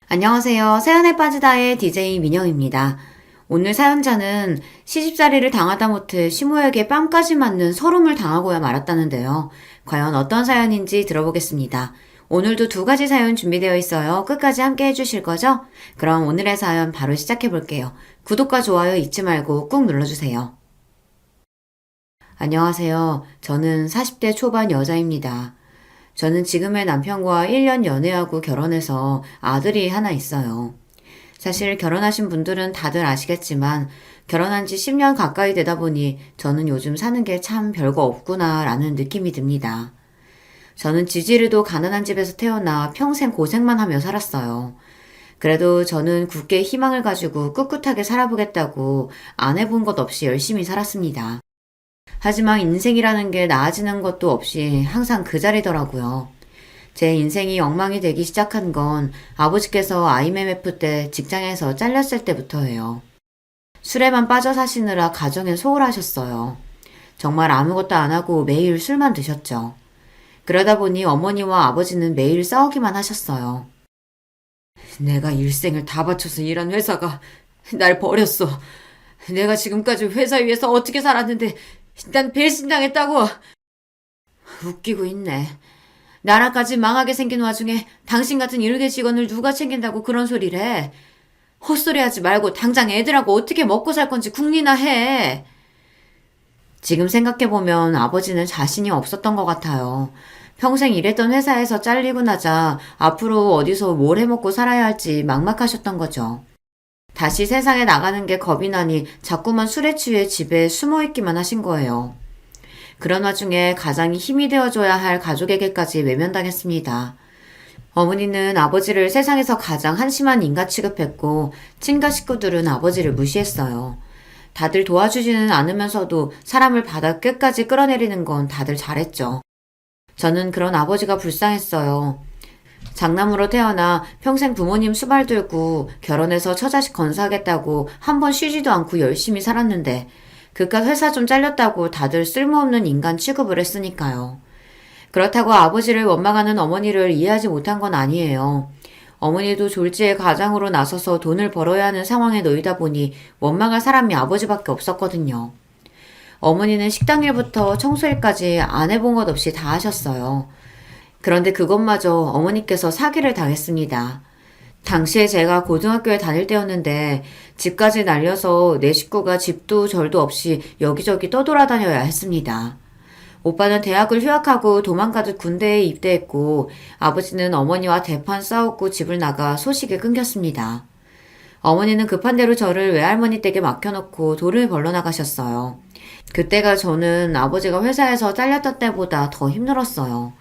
안녕하세요. 사연에 빠지다의 DJ 민영입니다. 오늘 사연자는 시집살이를 당하다 못해 시모에게 뺨까지 맞는 서름을 당하고야 말았다는데요. 과연 어떤 사연인지 들어보겠습니다. 오늘도 두 가지 사연 준비되어 있어요. 끝까지 함께 해주실 거죠? 그럼 오늘의 사연 바로 시작해 볼게요. 구독과 좋아요 잊지 말고 꾹 눌러주세요. 안녕하세요. 저는 40대 초반 여자입니다. 저는 지금의 남편과 1년 연애하고 결혼해서 아들이 하나 있어요. 사실 결혼하신 분들은 다들 아시겠지만 결혼한 지 10년 가까이 되다 보니 저는 요즘 사는 게 참 별거 없구나 라는 느낌이 듭니다. 저는 지지리도 가난한 집에서 태어나 평생 고생만 하며 살았어요. 그래도 저는 굳게 희망을 가지고 꿋꿋하게 살아보겠다고 안 해본 것 없이 열심히 살았습니다. 하지만 인생이라는 게 나아지는 것도 없이 항상 그 자리더라고요. 제 인생이 엉망이 되기 시작한 건 아버지께서 IMF 때 직장에서 잘렸을 때부터예요. 술에만 빠져 사시느라 가정에 소홀하셨어요. 정말 아무것도 안 하고 매일 술만 드셨죠. 그러다 보니 어머니와 아버지는 매일 싸우기만 하셨어요. 내가 일생을 다 바쳐서 일한 회사가 날 버렸어. 내가 지금까지 회사 위에서 어떻게 살았는데 난 배신당했다고. 웃기고 있네. 나라까지 망하게 생긴 와중에 당신 같은 일개 직원을 누가 챙긴다고 그런 소리를 해. 헛소리하지 말고 당장 애들하고 어떻게 먹고 살 건지 궁리나 해. 지금 생각해보면 아버지는 자신이 없었던 것 같아요. 평생 일했던 회사에서 잘리고 나자 앞으로 어디서 뭘 해먹고 살아야 할지 막막하셨던 거죠. 다시 세상에 나가는 게 겁이 나니 자꾸만 술에 취해 집에 숨어있기만 하신 거예요. 그런 와중에 가장이 힘이 되어줘야 할 가족에게까지 외면당했습니다. 어머니는 아버지를 세상에서 가장 한심한 인간 취급했고 친가 식구들은 아버지를 무시했어요. 다들 도와주지는 않으면서도 사람을 바닥 끝까지 끌어내리는 건 다들 잘했죠. 저는 그런 아버지가 불쌍했어요. 장남으로 태어나 평생 부모님 수발 들고 결혼해서 처자식 건사하겠다고 한 번 쉬지도 않고 열심히 살았는데 그깟 회사 좀 잘렸다고 다들 쓸모없는 인간 취급을 했으니까요. 그렇다고 아버지를 원망하는 어머니를 이해하지 못한 건 아니에요. 어머니도 졸지에 가장으로 나서서 돈을 벌어야 하는 상황에 놓이다 보니 원망할 사람이 아버지밖에 없었거든요. 어머니는 식당일부터 청소일까지 안 해본 것 없이 다 하셨어요. 그런데 그것마저 어머니께서 사기를 당했습니다. 당시에 제가 고등학교에 다닐 때였는데 집까지 날려서 내 식구가 집도 절도 없이 여기저기 떠돌아다녀야 했습니다. 오빠는 대학을 휴학하고 도망가듯 군대에 입대했고 아버지는 어머니와 대판 싸웠고 집을 나가 소식이 끊겼습니다. 어머니는 급한 대로 저를 외할머니 댁에 맡겨놓고 돈을 벌러 나가셨어요. 그때가 저는 아버지가 회사에서 잘렸던 때보다 더 힘들었어요.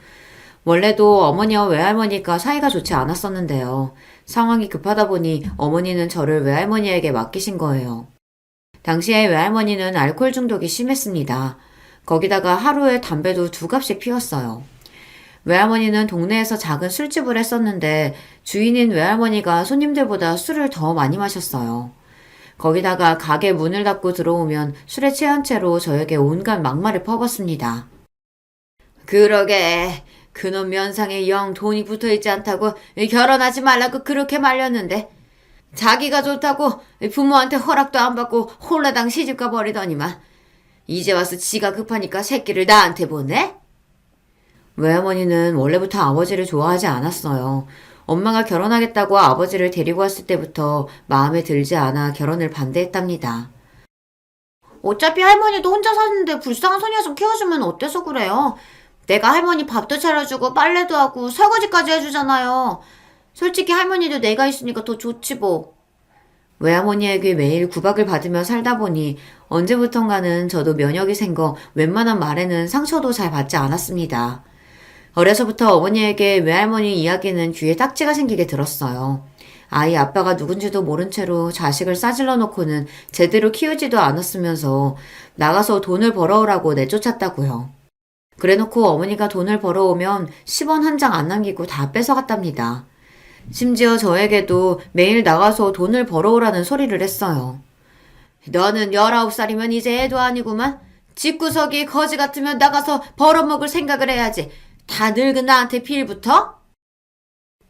원래도 어머니와 외할머니가 사이가 좋지 않았었는데요. 상황이 급하다 보니 어머니는 저를 외할머니에게 맡기신 거예요. 당시에 외할머니는 알코올 중독이 심했습니다. 거기다가 하루에 담배도 2갑씩 피웠어요. 외할머니는 동네에서 작은 술집을 했었는데 주인인 외할머니가 손님들보다 술을 더 많이 마셨어요. 거기다가 가게 문을 닫고 들어오면 술에 취한 채로 저에게 온갖 막말을 퍼붓습니다. 그러게 그놈 면상에 영 돈이 붙어있지 않다고 결혼하지 말라고 그렇게 말렸는데 자기가 좋다고 부모한테 허락도 안 받고 홀라당 시집가 버리더니만 이제 와서 지가 급하니까 새끼를 나한테 보내? 외할머니는 원래부터 아버지를 좋아하지 않았어요. 엄마가 결혼하겠다고 아버지를 데리고 왔을 때부터 마음에 들지 않아 결혼을 반대했답니다. 어차피 할머니도 혼자 사는데 불쌍한 소녀 좀 키워주면 어때서 그래요? 내가 할머니 밥도 차려주고 빨래도 하고 설거지까지 해주잖아요. 솔직히 할머니도 내가 있으니까 더 좋지 뭐. 외할머니에게 매일 구박을 받으며 살다 보니 언제부턴가는 저도 면역이 생겨 웬만한 말에는 상처도 잘 받지 않았습니다. 어려서부터 어머니에게 외할머니 이야기는 귀에 딱지가 생기게 들었어요. 아이 아빠가 누군지도 모른 채로 자식을 싸질러 놓고는 제대로 키우지도 않았으면서 나가서 돈을 벌어오라고 내쫓았다고요. 그래놓고 어머니가 돈을 벌어오면 10원 한 장 안 남기고 다 뺏어갔답니다. 심지어 저에게도 매일 나가서 돈을 벌어오라는 소리를 했어요. 너는 19살이면 이제 애도 아니구만. 집구석이 거지 같으면 나가서 벌어먹을 생각을 해야지. 다 늙은 나한테 빌붙어?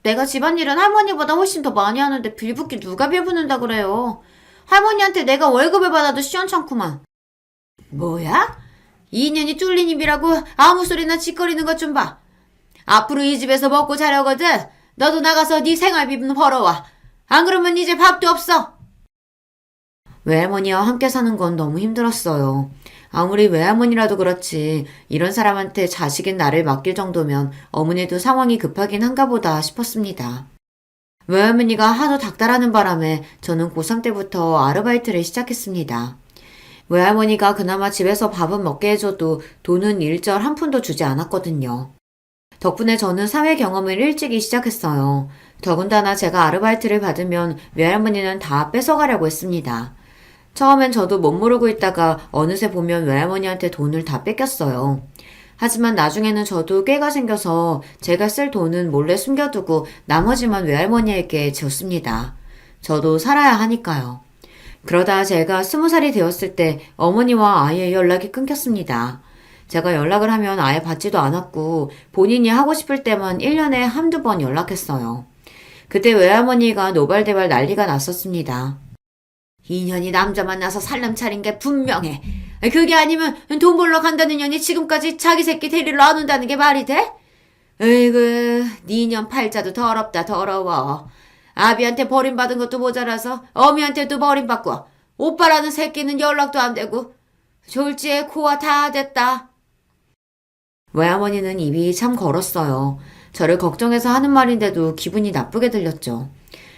내가 집안일은 할머니보다 훨씬 더 많이 하는데 빌붙기 누가 빌붙는다 그래요. 할머니한테 내가 월급을 받아도 시원찮구만. 뭐야? 2년이 뚫린 입이라고 아무 소리나 짓거리는 것 좀 봐. 앞으로 이 집에서 먹고 자려거든. 너도 나가서 네 생활비 벌어와. 안 그러면 이제 밥도 없어. 외할머니와 함께 사는 건 너무 힘들었어요. 아무리 외할머니라도 그렇지 이런 사람한테 자식인 나를 맡길 정도면 어머니도 상황이 급하긴 한가 보다 싶었습니다. 외할머니가 하도 닥달하는 바람에 저는 고3 때부터 아르바이트를 시작했습니다. 외할머니가 그나마 집에서 밥은 먹게 해줘도 돈은 일절 한 푼도 주지 않았거든요. 덕분에 저는 사회 경험을 일찍이 시작했어요. 더군다나 제가 아르바이트를 받으면 외할머니는 다 뺏어가려고 했습니다. 처음엔 저도 못 모르고 있다가 어느새 보면 외할머니한테 돈을 다 뺏겼어요. 하지만 나중에는 저도 꾀가 생겨서 제가 쓸 돈은 몰래 숨겨두고 나머지만 외할머니에게 줬습니다. 저도 살아야 하니까요. 그러다 제가 20살이 되었을 때 어머니와 아예 연락이 끊겼습니다. 제가 연락을 하면 아예 받지도 않았고 본인이 하고 싶을 때만 1년에 한두 번 연락했어요. 그때 외할머니가 노발대발 난리가 났었습니다. 2년이 남자 만나서 살림 차린 게 분명해. 그게 아니면 돈 벌러 간다는 년이 지금까지 자기 새끼 데리러 안 온다는 게 말이 돼? 으이구, 니년 팔자도 더럽다 더러워. 아비한테 버림받은 것도 모자라서 어미한테도 버림받고 오빠라는 새끼는 연락도 안 되고 졸지에 코와 다 됐다. 외할머니는 입이 참 걸었어요. 저를 걱정해서 하는 말인데도 기분이 나쁘게 들렸죠.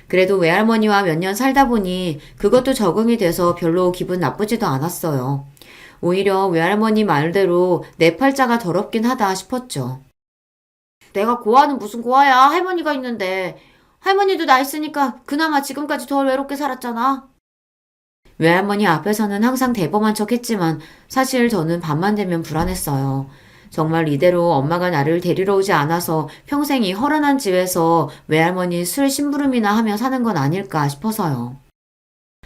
그래도 외할머니와 몇 년 살다 보니 그것도 적응이 돼서 별로 기분 나쁘지도 않았어요. 오히려 외할머니 말대로 내 팔자가 더럽긴 하다 싶었죠. 내가 고아는 무슨 고아야. 할머니가 있는데. 할머니도 나 있으니까 그나마 지금까지 덜 외롭게 살았잖아. 외할머니 앞에서는 항상 대범한 척 했지만 사실 저는 밤만 되면 불안했어요. 정말 이대로 엄마가 나를 데리러 오지 않아서 평생 이 허름한 집에서 외할머니 술 심부름이나 하며 사는 건 아닐까 싶어서요.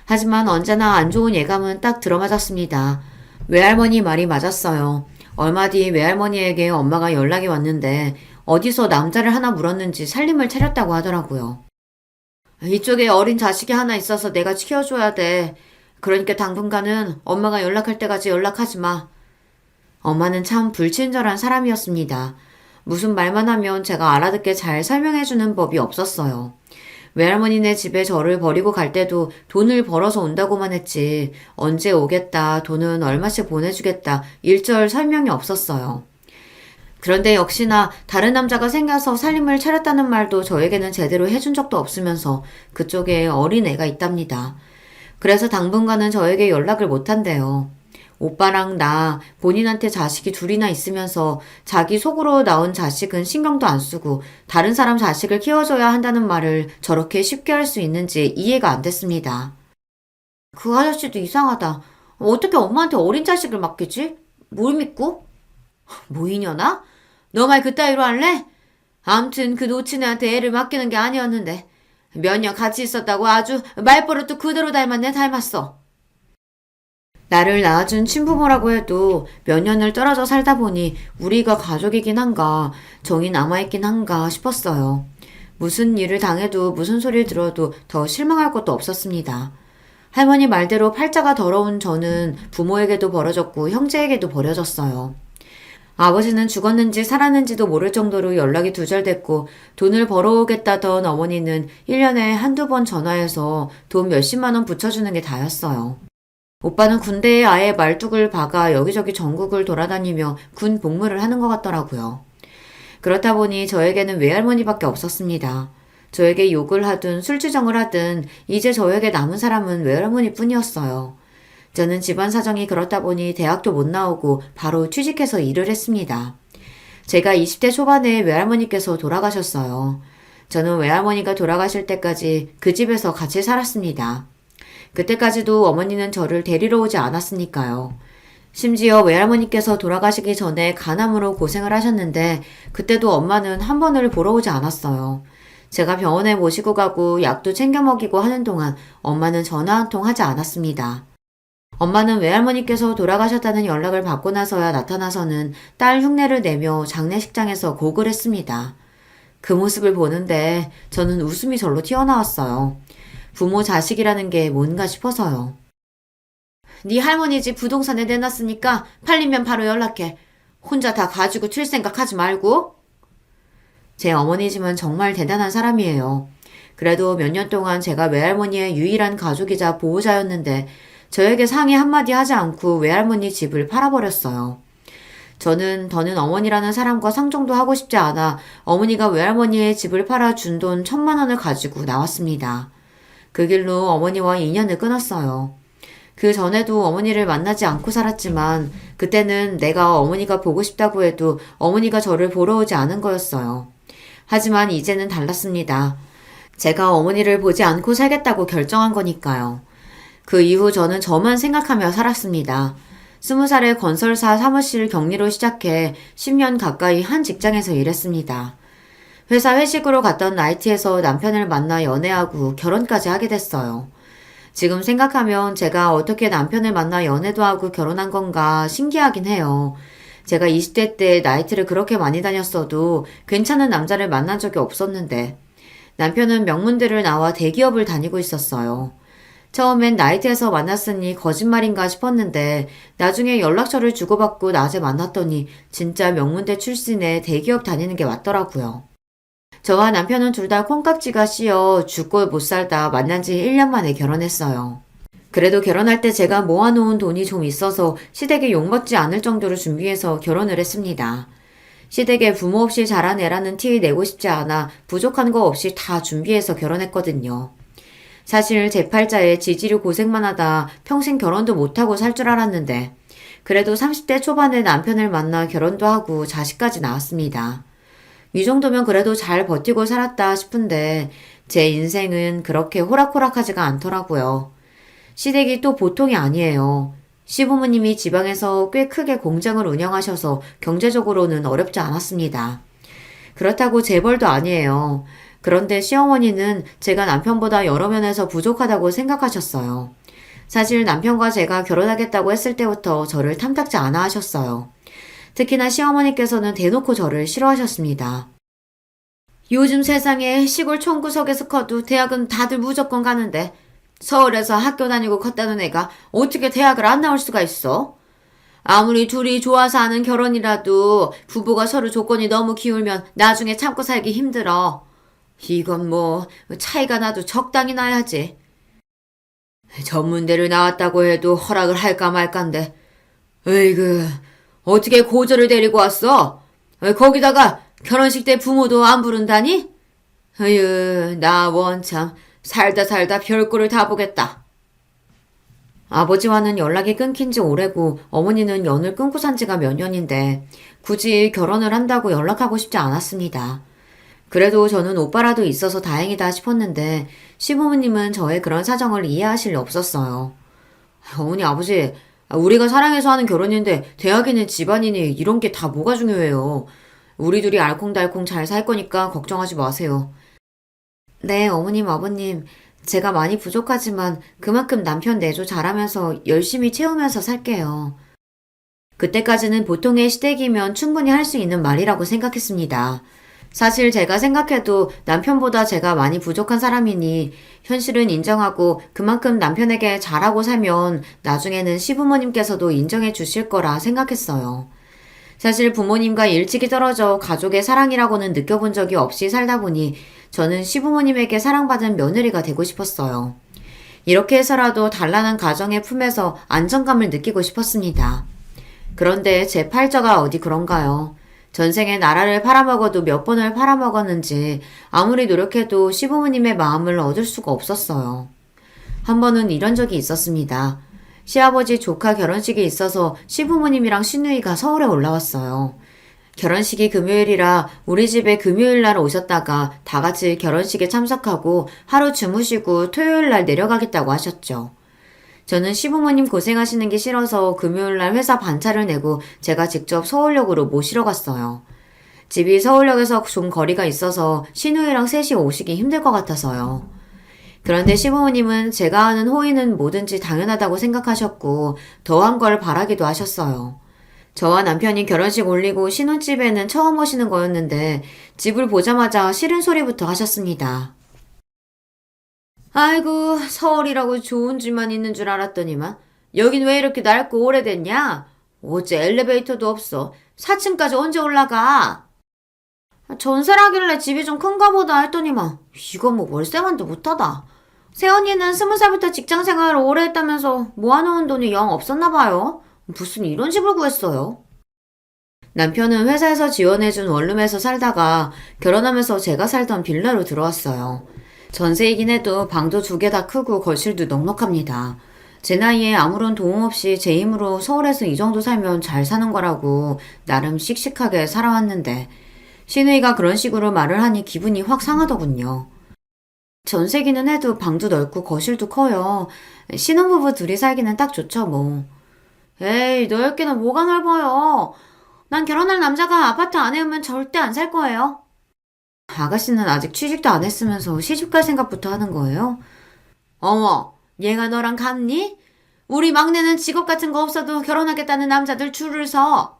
하지만 언제나 안 좋은 예감은 딱 들어맞았습니다. 외할머니 말이 맞았어요. 얼마 뒤 외할머니에게 엄마가 연락이 왔는데 어디서 남자를 하나 물었는지 살림을 차렸다고 하더라고요. 이쪽에 어린 자식이 하나 있어서 내가 키워줘야 돼. 그러니까 당분간은 엄마가 연락할 때까지 연락하지 마. 엄마는 참 불친절한 사람이었습니다. 무슨 말만 하면 제가 알아듣게 잘 설명해주는 법이 없었어요. 외할머니네 집에 저를 버리고 갈 때도 돈을 벌어서 온다고만 했지 언제 오겠다, 돈은 얼마씩 보내주겠다 일절 설명이 없었어요. 그런데 역시나 다른 남자가 생겨서 살림을 차렸다는 말도 저에게는 제대로 해준 적도 없으면서 그쪽에 어린 애가 있답니다. 그래서 당분간은 저에게 연락을 못한대요. 오빠랑 나 본인한테 자식이 둘이나 있으면서 자기 속으로 나온 자식은 신경도 안 쓰고 다른 사람 자식을 키워줘야 한다는 말을 저렇게 쉽게 할 수 있는지 이해가 안 됐습니다. 그 아저씨도 이상하다. 어떻게 엄마한테 어린 자식을 맡기지? 뭘 믿고? 뭐 이년아? 너 말 그따위로 할래? 암튼 그 놓친 애한테 애를 맡기는 게 아니었는데 몇 년 같이 있었다고 아주 말버릇도 그대로 닮았어. 나를 낳아준 친부모라고 해도 몇 년을 떨어져 살다 보니 우리가 가족이긴 한가, 정이 남아있긴 한가 싶었어요. 무슨 일을 당해도 무슨 소리를 들어도 더 실망할 것도 없었습니다. 할머니 말대로 팔자가 더러운 저는 부모에게도 버려졌고 형제에게도 버려졌어요. 아버지는 죽었는지 살았는지도 모를 정도로 연락이 두절됐고 돈을 벌어오겠다던 어머니는 1년에 한두 번 전화해서 돈 몇십만 원 붙여주는 게 다였어요. 오빠는 군대에 아예 말뚝을 박아 여기저기 전국을 돌아다니며 군 복무를 하는 것 같더라고요. 그렇다 보니 저에게는 외할머니밖에 없었습니다. 저에게 욕을 하든 술주정을 하든 이제 저에게 남은 사람은 외할머니뿐이었어요. 저는 집안 사정이 그렇다 보니 대학도 못 나오고 바로 취직해서 일을 했습니다. 제가 20대 초반에 외할머니께서 돌아가셨어요. 저는 외할머니가 돌아가실 때까지 그 집에서 같이 살았습니다. 그때까지도 어머니는 저를 데리러 오지 않았으니까요. 심지어 외할머니께서 돌아가시기 전에 간암으로 고생을 하셨는데 그때도 엄마는 한 번을 보러 오지 않았어요. 제가 병원에 모시고 가고 약도 챙겨 먹이고 하는 동안 엄마는 전화 한 통 하지 않았습니다. 엄마는 외할머니께서 돌아가셨다는 연락을 받고 나서야 나타나서는 딸 흉내를 내며 장례식장에서 곡을 했습니다. 그 모습을 보는데 저는 웃음이 절로 튀어나왔어요. 부모 자식이라는 게 뭔가 싶어서요. 네 할머니 집 부동산에 내놨으니까 팔리면 바로 연락해. 혼자 다 가지고 튈 생각하지 말고. 제 어머니 집은 정말 대단한 사람이에요. 그래도 몇 년 동안 제가 외할머니의 유일한 가족이자 보호자였는데 저에게 상의 한마디 하지 않고 외할머니 집을 팔아버렸어요. 저는 더는 어머니라는 사람과 상종도 하고 싶지 않아 어머니가 외할머니의 집을 팔아 준 돈 1,000만 원을 가지고 나왔습니다. 그 길로 어머니와 인연을 끊었어요. 그 전에도 어머니를 만나지 않고 살았지만 그때는 내가 어머니가 보고 싶다고 해도 어머니가 저를 보러 오지 않은 거였어요. 하지만 이제는 달랐습니다. 제가 어머니를 보지 않고 살겠다고 결정한 거니까요. 그 이후 저는 저만 생각하며 살았습니다. 20살에 건설사 사무실 격리로 시작해 10년 가까이 한 직장에서 일했습니다. 회사 회식으로 갔던 나이트에서 남편을 만나 연애하고 결혼까지 하게 됐어요. 지금 생각하면 제가 어떻게 남편을 만나 연애도 하고 결혼한 건가 신기하긴 해요. 제가 20대 때 나이트를 그렇게 많이 다녔어도 괜찮은 남자를 만난 적이 없었는데 남편은 명문대를 나와 대기업을 다니고 있었어요. 처음엔 나이트에서 만났으니 거짓말인가 싶었는데 나중에 연락처를 주고받고 낮에 만났더니 진짜 명문대 출신의 대기업 다니는 게 맞더라고요. 저와 남편은 둘 다 콩깍지가 씌어 죽고 못 살다 만난 지 1년 만에 결혼했어요. 그래도 결혼할 때 제가 모아놓은 돈이 좀 있어서 시댁에 욕먹지 않을 정도로 준비해서 결혼을 했습니다. 시댁에 부모 없이 자란 애라는 티 내고 싶지 않아 부족한 거 없이 다 준비해서 결혼했거든요. 사실 제 팔자에 지지로 고생만 하다 평생 결혼도 못하고 살 줄 알았는데 그래도 30대 초반에 남편을 만나 결혼도 하고 자식까지 낳았습니다. 이 정도면 그래도 잘 버티고 살았다 싶은데 제 인생은 그렇게 호락호락하지가 않더라고요. 시댁이 또 보통이 아니에요. 시부모님이 지방에서 꽤 크게 공장을 운영하셔서 경제적으로는 어렵지 않았습니다. 그렇다고 재벌도 아니에요. 그런데 시어머니는 제가 남편보다 여러 면에서 부족하다고 생각하셨어요. 사실 남편과 제가 결혼하겠다고 했을 때부터 저를 탐탁지 않아 하셨어요. 특히나 시어머니께서는 대놓고 저를 싫어하셨습니다. 요즘 세상에 시골 총구석에서 커도 대학은 다들 무조건 가는데 서울에서 학교 다니고 컸다는 애가 어떻게 대학을 안 나올 수가 있어? 아무리 둘이 좋아서 하는 결혼이라도 부부가 서로 조건이 너무 기울면 나중에 참고 살기 힘들어. 이건 뭐 차이가 나도 적당히 나야지. 전문대를 나왔다고 해도 허락을 할까 말까인데 으이그 어떻게 고조를 데리고 왔어? 거기다가 결혼식 때 부모도 안 부른다니? 으유 나 원참 살다 살다 별꼴을 다 보겠다. 아버지와는 연락이 끊긴 지 오래고 어머니는 연을 끊고 산 지가 몇 년인데 굳이 결혼을 한다고 연락하고 싶지 않았습니다. 그래도 저는 오빠라도 있어서 다행이다 싶었는데 시부모님은 저의 그런 사정을 이해하실 리 없었어요. 어머니 아버지 우리가 사랑해서 하는 결혼인데 대학이니 집안이니 이런 게 다 뭐가 중요해요. 우리 둘이 알콩달콩 잘 살 거니까 걱정하지 마세요. 네 어머님 아버님 제가 많이 부족하지만 그만큼 남편 내조 잘하면서 열심히 채우면서 살게요. 그때까지는 보통의 시댁이면 충분히 할 수 있는 말이라고 생각했습니다. 사실 제가 생각해도 남편보다 제가 많이 부족한 사람이니 현실은 인정하고 그만큼 남편에게 잘하고 살면 나중에는 시부모님께서도 인정해 주실 거라 생각했어요. 사실 부모님과 일찍이 떨어져 가족의 사랑이라고는 느껴본 적이 없이 살다 보니 저는 시부모님에게 사랑받은 며느리가 되고 싶었어요. 이렇게 해서라도 단란한 가정의 품에서 안정감을 느끼고 싶었습니다. 그런데 제 팔자가 어디 그런가요? 전생에 나라를 팔아먹어도 몇 번을 팔아먹었는지 아무리 노력해도 시부모님의 마음을 얻을 수가 없었어요. 한 번은 이런 적이 있었습니다. 시아버지 조카 결혼식이 있어서 시부모님이랑 시누이가 서울에 올라왔어요. 결혼식이 금요일이라 우리 집에 금요일날 오셨다가 다 같이 결혼식에 참석하고 하루 주무시고 토요일날 내려가겠다고 하셨죠. 저는 시부모님 고생하시는 게 싫어서 금요일날 회사 반차를 내고 제가 직접 서울역으로 모시러 갔어요. 집이 서울역에서 좀 거리가 있어서 시누이랑 셋이 오시기 힘들 것 같아서요. 그런데 시부모님은 제가 하는 호의는 뭐든지 당연하다고 생각하셨고 더한 걸 바라기도 하셨어요. 저와 남편이 결혼식 올리고 신혼집에는 처음 오시는 거였는데 집을 보자마자 싫은 소리부터 하셨습니다. 아이고, 서울이라고 좋은 집만 있는 줄 알았더니만 여긴 왜 이렇게 낡고 오래됐냐? 어째 엘리베이터도 없어. 4층까지 언제 올라가? 전세라길래 집이 좀 큰가 보다 했더니만 이건 뭐 월세만도 못하다. 새언니는 20살부터 직장생활을 오래 했다면서 모아놓은 돈이 영 없었나 봐요. 무슨 이런 집을 구했어요? 남편은 회사에서 지원해준 원룸에서 살다가 결혼하면서 제가 살던 빌라로 들어왔어요. 전세이긴 해도 방도 2개 다 크고 거실도 넉넉합니다. 제 나이에 아무런 도움 없이 제 힘으로 서울에서 이 정도 살면 잘 사는 거라고 나름 씩씩하게 살아왔는데 시누이가 그런 식으로 말을 하니 기분이 확 상하더군요. 전세기는 해도 방도 넓고 거실도 커요. 신혼부부 둘이 살기는 딱 좋죠 뭐. 에이, 넓기는 뭐가 넓어요. 난 결혼할 남자가 아파트 안에 오면 절대 안 살 거예요. 아가씨는 아직 취직도 안 했으면서 시집갈 생각부터 하는 거예요? 어머, 얘가 너랑 같니? 우리 막내는 직업 같은 거 없어도 결혼하겠다는 남자들 줄을 서.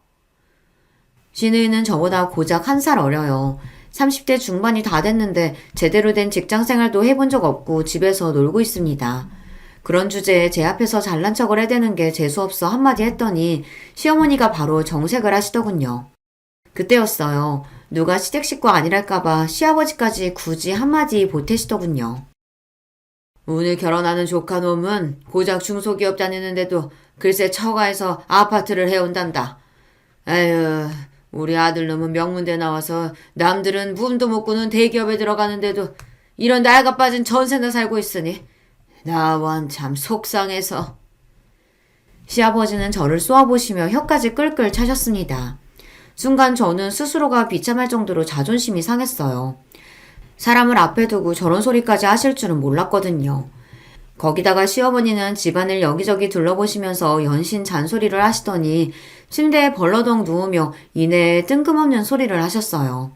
시누이는 저보다 고작 1살 어려요. 30대 중반이 다 됐는데 제대로 된 직장 생활도 해본 적 없고 집에서 놀고 있습니다. 그런 주제에 제 앞에서 잘난 척을 해대는 게 재수없어 한마디 했더니 시어머니가 바로 정색을 하시더군요. 그때였어요. 누가 시댁식구 아니랄까봐 시아버지까지 굳이 한마디 보태시더군요. 오늘 결혼하는 조카놈은 고작 중소기업 다니는데도 글쎄 처가에서 아파트를 해온단다. 에휴, 우리 아들놈은 명문대 나와서 남들은 꿈도 못 꾸는 대기업에 들어가는데도 이런 낡아 빠진 전세나 살고 있으니 나완 참 속상해서. 시아버지는 저를 쏘아보시며 혀까지 끌끌 차셨습니다. 순간 저는 스스로가 비참할 정도로 자존심이 상했어요. 사람을 앞에 두고 저런 소리까지 하실 줄은 몰랐거든요. 거기다가 시어머니는 집안을 여기저기 둘러보시면서 연신 잔소리를 하시더니 침대에 벌러덩 누우며 이내에 뜬금없는 소리를 하셨어요.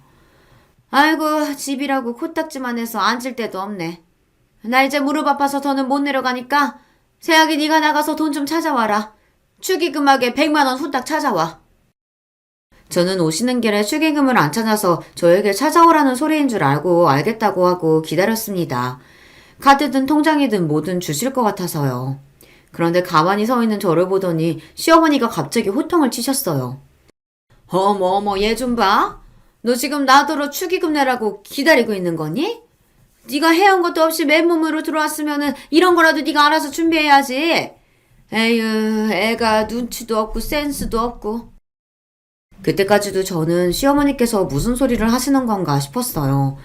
아이고, 집이라고 코딱지만 해서 앉을 데도 없네. 나 이제 무릎 아파서 더는 못 내려가니까 새아기 네가 나가서 돈 좀 찾아와라. 축의금하게 100만 원 후딱 찾아와. 저는 오시는 길에 축의금을 안 찾아서 저에게 찾아오라는 소리인 줄 알고 알겠다고 하고 기다렸습니다. 카드든 통장이든 뭐든 주실 것 같아서요. 그런데 가만히 서 있는 저를 보더니 시어머니가 갑자기 호통을 치셨어요. 어머 얘 좀 봐. 너 지금 나더러 축의금 내라고 기다리고 있는 거니? 네가 해온 것도 없이 맨몸으로 들어왔으면은 이런 거라도 네가 알아서 준비해야지. 에휴, 애가 눈치도 없고 센스도 없고. 그때까지도 저는 시어머니께서 무슨 소리를 하시는 건가 싶었어요.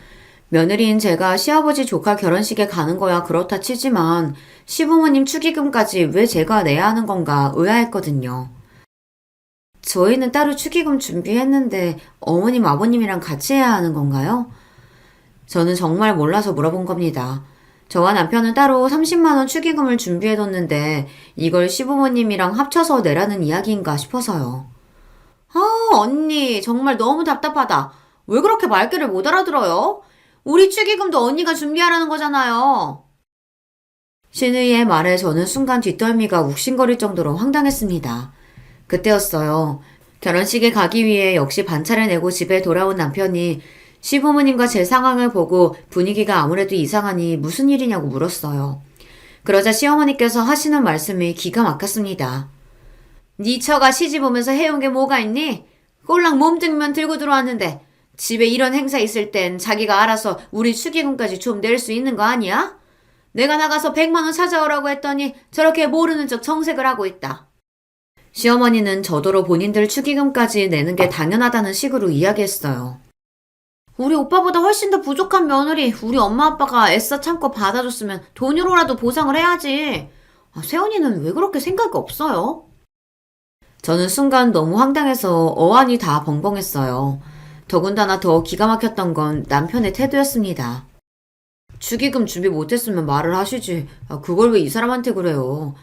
며느리인 제가 시아버지 조카 결혼식에 가는 거야 그렇다 치지만 시부모님 축의금까지 왜 제가 내야 하는 건가 의아했거든요. 저희는 따로 축의금 준비했는데 어머님 아버님이랑 같이 해야 하는 건가요? 저는 정말 몰라서 물어본 겁니다. 저와 남편은 따로 30만 원 축의금을 준비해뒀는데 이걸 시부모님이랑 합쳐서 내라는 이야기인가 싶어서요. 언니 정말 너무 답답하다. 왜 그렇게 말귀를 못 알아들어요? 우리 축의금도 언니가 준비하라는 거잖아요. 시누이의 말에 저는 순간 뒷덜미가 욱신거릴 정도로 황당했습니다. 그때였어요. 결혼식에 가기 위해 역시 반차를 내고 집에 돌아온 남편이 시부모님과 제 상황을 보고 분위기가 아무래도 이상하니 무슨 일이냐고 물었어요. 그러자 시어머니께서 하시는 말씀이 기가 막혔습니다. 네 처가 시집 오면서 해온 게 뭐가 있니? 꼴랑 몸뚱이만 들고 들어왔는데 집에 이런 행사 있을 땐 자기가 알아서 우리 축의금까지 좀 낼 수 있는 거 아니야? 내가 나가서 100만 원 찾아오라고 했더니 저렇게 모르는 척 정색을 하고 있다. 시어머니는 저더러 본인들 축의금까지 내는 게 당연하다는 식으로 이야기했어요. 우리 오빠보다 훨씬 더 부족한 며느리 우리 엄마 아빠가 애써 참고 받아줬으면 돈으로라도 보상을 해야지. 세연이는 왜 그렇게 생각이 없어요? 저는 순간 너무 황당해서 어안이 다 벙벙했어요. 더군다나 더 기가 막혔던 건 남편의 태도였습니다. 축의금 준비 못했으면 말을 하시지. 그걸 왜 이 사람한테 그래요.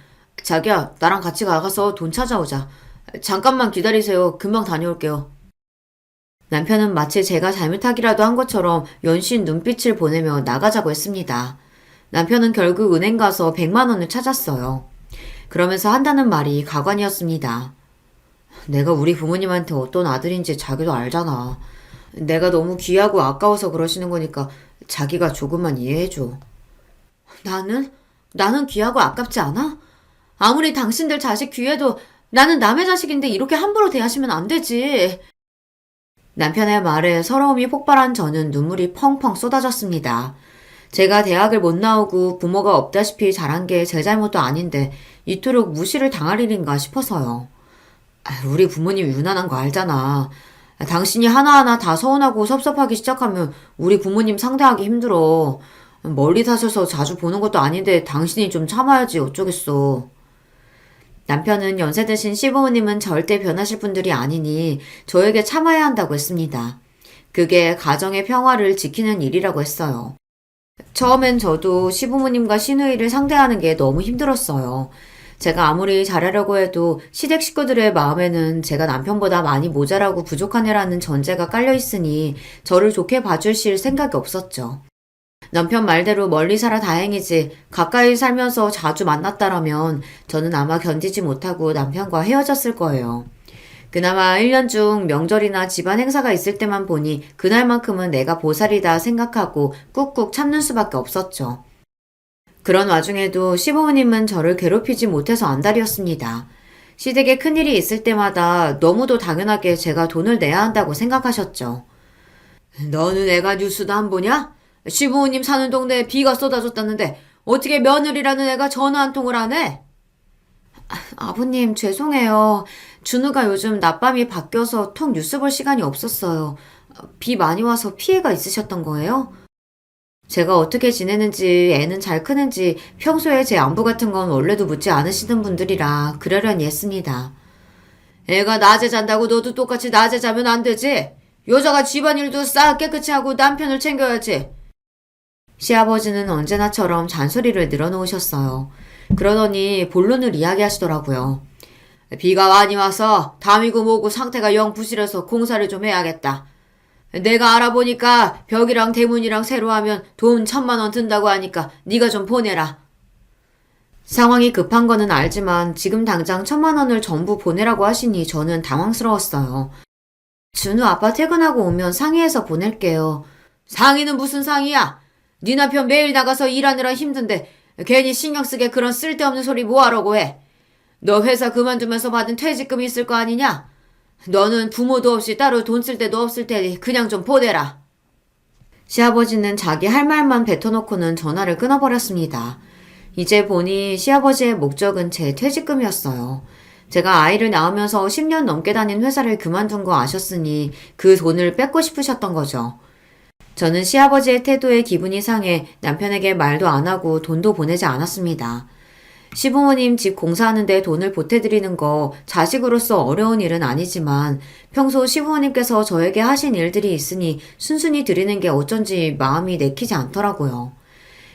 자기야, 나랑 같이 나가서 돈 찾아오자. 잠깐만 기다리세요. 금방 다녀올게요. 남편은 마치 제가 잘못하기라도 한 것처럼 연신 눈빛을 보내며 나가자고 했습니다. 남편은 결국 은행 가서 100만 원을 찾았어요. 그러면서 한다는 말이 가관이었습니다. 내가 우리 부모님한테 어떤 아들인지 자기도 알잖아. 내가 너무 귀하고 아까워서 그러시는 거니까 자기가 조금만 이해해줘. 나는? 나는 귀하고 아깝지 않아? 아무리 당신들 자식 귀해도 나는 남의 자식인데 이렇게 함부로 대하시면 안 되지. 남편의 말에 서러움이 폭발한 저는 눈물이 펑펑 쏟아졌습니다. 제가 대학을 못 나오고 부모가 없다시피 자란 게 제 잘못도 아닌데 이토록 무시를 당할 일인가 싶어서요. 우리 부모님 유난한 거 알잖아. 당신이 하나하나 다 서운하고 섭섭하기 시작하면 우리 부모님 상대하기 힘들어. 멀리 사셔서 자주 보는 것도 아닌데 당신이 좀 참아야지 어쩌겠어. 남편은 연세 드신 시부모님은 절대 변하실 분들이 아니니 저에게 참아야 한다고 했습니다. 그게 가정의 평화를 지키는 일이라고 했어요. 처음엔 저도 시부모님과 시누이를 상대하는 게 너무 힘들었어요. 제가 아무리 잘하려고 해도 시댁 식구들의 마음에는 제가 남편보다 많이 모자라고 부족한 애라는 전제가 깔려 있으니 저를 좋게 봐주실 생각이 없었죠. 남편 말대로 멀리 살아 다행이지 가까이 살면서 자주 만났다라면 저는 아마 견디지 못하고 남편과 헤어졌을 거예요. 그나마 1년 중 명절이나 집안 행사가 있을 때만 보니 그날만큼은 내가 보살이다 생각하고 꾹꾹 참는 수밖에 없었죠. 그런 와중에도 시부모님은 저를 괴롭히지 못해서 안달이었습니다. 시댁에 큰일이 있을 때마다 너무도 당연하게 제가 돈을 내야 한다고 생각하셨죠. 너는 애가 뉴스도 안 보냐? 시부모님 사는 동네에 비가 쏟아졌다는데 어떻게 며느리라는 애가 전화 한 통을 안 해? 아버님 죄송해요. 준우가 요즘 낮밤이 바뀌어서 통 뉴스 볼 시간이 없었어요. 비 많이 와서 피해가 있으셨던 거예요? 제가 어떻게 지내는지 애는 잘 크는지 평소에 제 안부 같은 건 원래도 묻지 않으시던 분들이라 그러려니 했습니다. 애가 낮에 잔다고 너도 똑같이 낮에 자면 안 되지? 여자가 집안일도 싹 깨끗이 하고 남편을 챙겨야지. 시아버지는 언제나처럼 잔소리를 늘어놓으셨어요. 그러더니 본론을 이야기하시더라고요. 비가 많이 와서 담이고 뭐고 상태가 영 부실해서 공사를 좀 해야겠다. 내가 알아보니까 벽이랑 대문이랑 새로 하면 돈 1,000만 원 든다고 하니까 네가 좀 보내라. 상황이 급한 거는 알지만 지금 당장 1,000만 원을 전부 보내라고 하시니 저는 당황스러웠어요. 준우 아빠 퇴근하고 오면 상의해서 보낼게요. 상의는 무슨 상의야? 네 남편 매일 나가서 일하느라 힘든데 괜히 신경 쓰게 그런 쓸데없는 소리 뭐하라고 해. 너 회사 그만두면서 받은 퇴직금이 있을 거 아니냐? 너는 부모도 없이 따로 돈 쓸 데도 없을 테니 그냥 좀 보내라. 시아버지는 자기 할 말만 뱉어놓고는 전화를 끊어버렸습니다. 이제 보니 시아버지의 목적은 제 퇴직금이었어요. 제가 아이를 낳으면서 10년 넘게 다닌 회사를 그만둔 거 아셨으니 그 돈을 뺏고 싶으셨던 거죠. 저는 시아버지의 태도에 기분이 상해 남편에게 말도 안 하고 돈도 보내지 않았습니다. 시부모님 집 공사하는데 돈을 보태드리는 거 자식으로서 어려운 일은 아니지만 평소 시부모님께서 저에게 하신 일들이 있으니 순순히 드리는 게 어쩐지 마음이 내키지 않더라고요.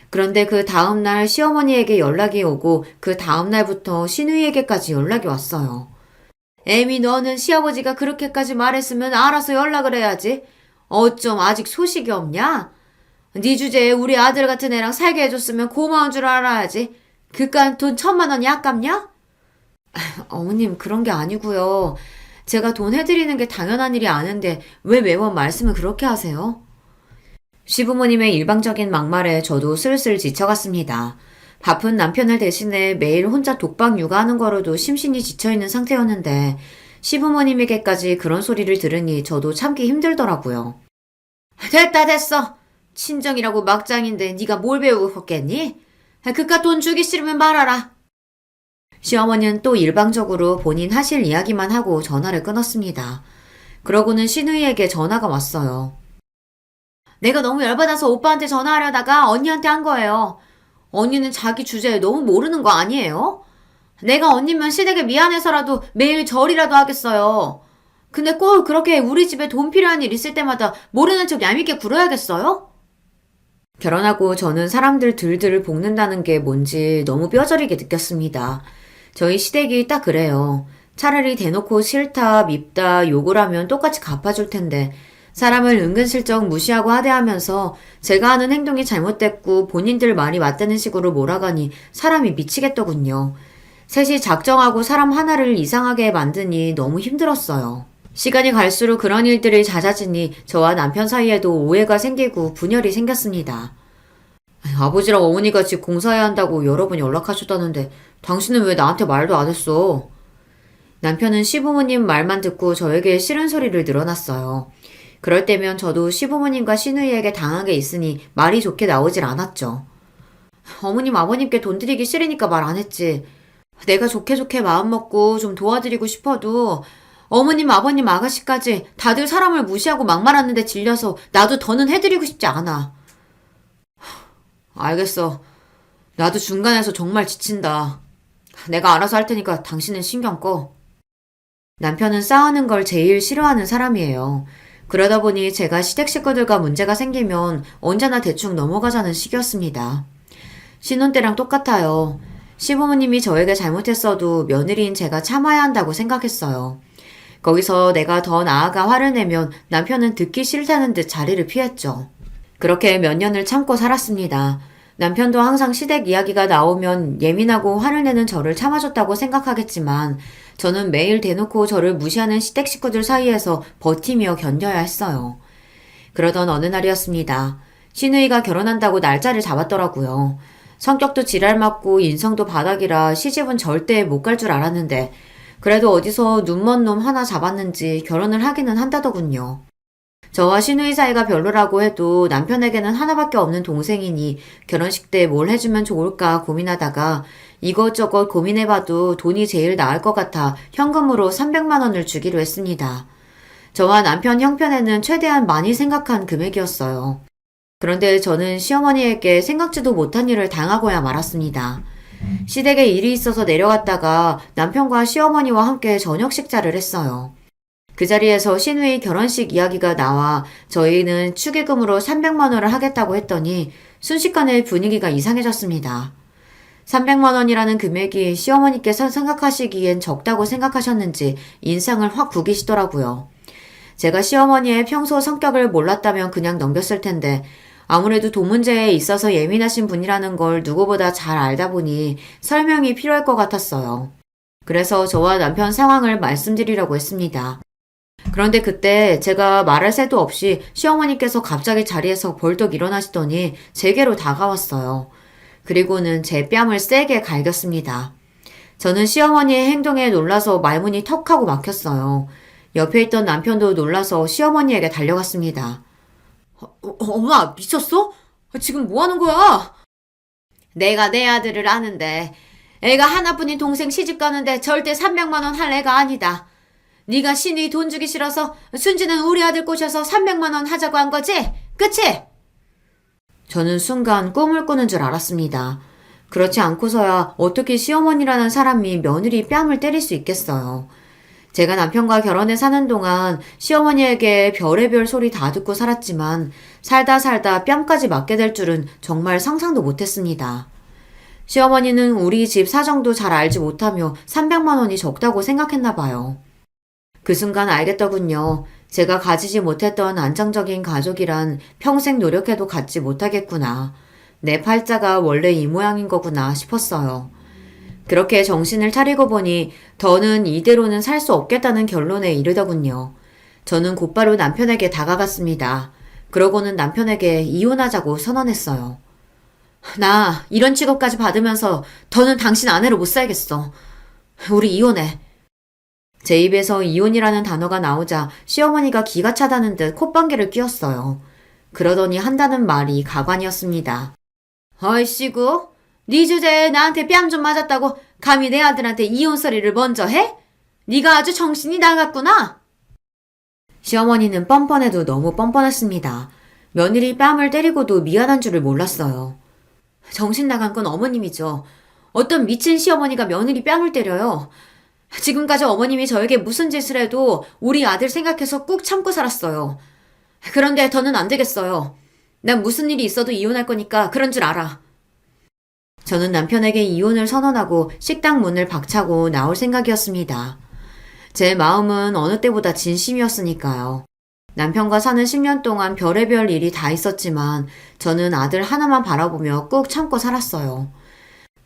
그런데 그 다음날 시어머니에게 연락이 오고 그 다음날부터 시누이에게까지 연락이 왔어요. 애미 너는 시아버지가 그렇게까지 말했으면 알아서 연락을 해야지. 어쩜 아직 소식이 없냐? 네 주제에 우리 아들 같은 애랑 살게 해줬으면 고마운 줄 알아야지. 그깟 돈 1,000만 원이 아깝냐? 어머님 그런 게 아니고요. 제가 돈 해드리는 게 당연한 일이 아는데 왜 매번 말씀을 그렇게 하세요? 시부모님의 일방적인 막말에 저도 슬슬 지쳐갔습니다. 바쁜 남편을 대신해 매일 혼자 독박 육아하는 거로도 심신이 지쳐있는 상태였는데 시부모님에게까지 그런 소리를 들으니 저도 참기 힘들더라고요. 됐다 됐어. 친정이라고 막장인데 네가 뭘 배우고 컸겠니? 그깟 돈 주기 싫으면 말아라. 시어머니는 또 일방적으로 본인 하실 이야기만 하고 전화를 끊었습니다. 그러고는 시누이에게 전화가 왔어요. 내가 너무 열받아서 오빠한테 전화하려다가 언니한테 한 거예요. 언니는 자기 주제에 너무 모르는 거 아니에요? 내가 언니면 시댁에 미안해서라도 매일 절이라도 하겠어요. 근데 꼭 그렇게 우리 집에 돈 필요한 일 있을 때마다 모르는 척 얄밉게 굴어야겠어요? 결혼하고 저는 사람들 들들 볶는다는 게 뭔지 너무 뼈저리게 느꼈습니다. 저희 시댁이 딱 그래요. 차라리 대놓고 싫다, 밉다, 욕을 하면 똑같이 갚아줄 텐데 사람을 은근슬쩍 무시하고 하대하면서 제가 하는 행동이 잘못됐고 본인들 말이 맞다는 식으로 몰아가니 사람이 미치겠더군요. 셋이 작정하고 사람 하나를 이상하게 만드니 너무 힘들었어요. 시간이 갈수록 그런 일들이 잦아지니 저와 남편 사이에도 오해가 생기고 분열이 생겼습니다. 아버지랑 어머니가 집 공사해야 한다고 여러 번 연락하셨다는데 당신은 왜 나한테 말도 안 했어? 남편은 시부모님 말만 듣고 저에게 싫은 소리를 늘어놨어요. 그럴 때면 저도 시부모님과 시누이에게 당한 게 있으니 말이 좋게 나오질 않았죠. 어머님 아버님께 돈 드리기 싫으니까 말 안 했지. 내가 좋게 좋게 마음먹고 좀 도와드리고 싶어도 어머님 아버님 아가씨까지 다들 사람을 무시하고 막말하는데 질려서 나도 더는 해드리고 싶지 않아. 알겠어. 나도 중간에서 정말 지친다. 내가 알아서 할 테니까 당신은 신경 꺼. 남편은 싸우는 걸 제일 싫어하는 사람이에요. 그러다 보니 제가 시댁 식구들과 문제가 생기면 언제나 대충 넘어가자는 식이었습니다. 신혼 때랑 똑같아요. 시부모님이 저에게 잘못했어도 며느리인 제가 참아야 한다고 생각했어요. 거기서 내가 더 나아가 화를 내면 남편은 듣기 싫다는 듯 자리를 피했죠. 그렇게 몇 년을 참고 살았습니다. 남편도 항상 시댁 이야기가 나오면 예민하고 화를 내는 저를 참아줬다고 생각하겠지만 저는 매일 대놓고 저를 무시하는 시댁 식구들 사이에서 버티며 견뎌야 했어요. 그러던 어느 날이었습니다. 시누이가 결혼한다고 날짜를 잡았더라고요. 성격도 지랄맞고 인성도 바닥이라 시집은 절대 못 갈 줄 알았는데 그래도 어디서 눈먼 놈 하나 잡았는지 결혼을 하기는 한다더군요. 저와 시누이 사이가 별로라고 해도 남편에게는 하나밖에 없는 동생이니 결혼식 때 뭘 해주면 좋을까 고민하다가 이것저것 고민해봐도 돈이 제일 나을 것 같아 현금으로 300만 원을 주기로 했습니다. 저와 남편 형편에는 최대한 많이 생각한 금액이었어요. 그런데 저는 시어머니에게 생각지도 못한 일을 당하고야 말았습니다. 시댁에 일이 있어서 내려갔다가 남편과 시어머니와 함께 저녁 식사를 했어요. 그 자리에서 시누이 결혼식 이야기가 나와 저희는 축의금으로 300만 원을 하겠다고 했더니 순식간에 분위기가 이상해졌습니다. 300만 원이라는 금액이 시어머니께서 생각하시기엔 적다고 생각하셨는지 인상을 확 구기시더라고요. 제가 시어머니의 평소 성격을 몰랐다면 그냥 넘겼을 텐데 아무래도 돈 문제에 있어서 예민하신 분이라는 걸 누구보다 잘 알다 보니 설명이 필요할 것 같았어요. 그래서 저와 남편 상황을 말씀드리려고 했습니다. 그런데 그때 제가 말할 새도 없이 시어머니께서 갑자기 자리에서 벌떡 일어나시더니 제게로 다가왔어요. 그리고는 제 뺨을 세게 갈겼습니다. 저는 시어머니의 행동에 놀라서 말문이 턱하고 막혔어요. 옆에 있던 남편도 놀라서 시어머니에게 달려갔습니다. 엄마, 미쳤어? 지금 뭐 하는 거야? 내가 내 아들을 아는데 애가 하나뿐인 동생 시집 가는데 절대 300만 원 할 애가 아니다. 네가 신이 돈 주기 싫어서 순지는 우리 아들 꼬셔서 300만 원 하자고 한 거지? 그치? 저는 순간 꿈을 꾸는 줄 알았습니다. 그렇지 않고서야 어떻게 시어머니라는 사람이 며느리 뺨을 때릴 수 있겠어요. 제가 남편과 결혼해 사는 동안 시어머니에게 별의별 소리 다 듣고 살았지만 살다 살다 뺨까지 맞게 될 줄은 정말 상상도 못했습니다. 시어머니는 우리 집 사정도 잘 알지 못하며 300만 원이 적다고 생각했나 봐요. 그 순간 알겠더군요. 제가 가지지 못했던 안정적인 가족이란 평생 노력해도 갖지 못하겠구나. 내 팔자가 원래 이 모양인 거구나 싶었어요. 그렇게 정신을 차리고 보니 더는 이대로는 살 수 없겠다는 결론에 이르더군요. 저는 곧바로 남편에게 다가갔습니다. 그러고는 남편에게 이혼하자고 선언했어요. 나 이런 취급까지 받으면서 더는 당신 아내로 못 살겠어. 우리 이혼해. 제 입에서 이혼이라는 단어가 나오자 시어머니가 기가 차다는 듯 콧방귀를 뀌었어요. 그러더니 한다는 말이 가관이었습니다. 어이씨구, 네 주제에 나한테 뺨 좀 맞았다고 감히 내 아들한테 이혼 소리를 먼저 해? 네가 아주 정신이 나갔구나. 시어머니는 뻔뻔해도 너무 뻔뻔했습니다. 며느리 뺨을 때리고도 미안한 줄을 몰랐어요. 정신 나간 건 어머님이죠. 어떤 미친 시어머니가 며느리 뺨을 때려요. 지금까지 어머님이 저에게 무슨 짓을 해도 우리 아들 생각해서 꾹 참고 살았어요. 그런데 더는 안 되겠어요. 난 무슨 일이 있어도 이혼할 거니까 그런 줄 알아. 저는 남편에게 이혼을 선언하고 식당 문을 박차고 나올 생각이었습니다. 제 마음은 어느 때보다 진심이었으니까요. 남편과 사는 10년 동안 별의별 일이 다 있었지만 저는 아들 하나만 바라보며 꾹 참고 살았어요.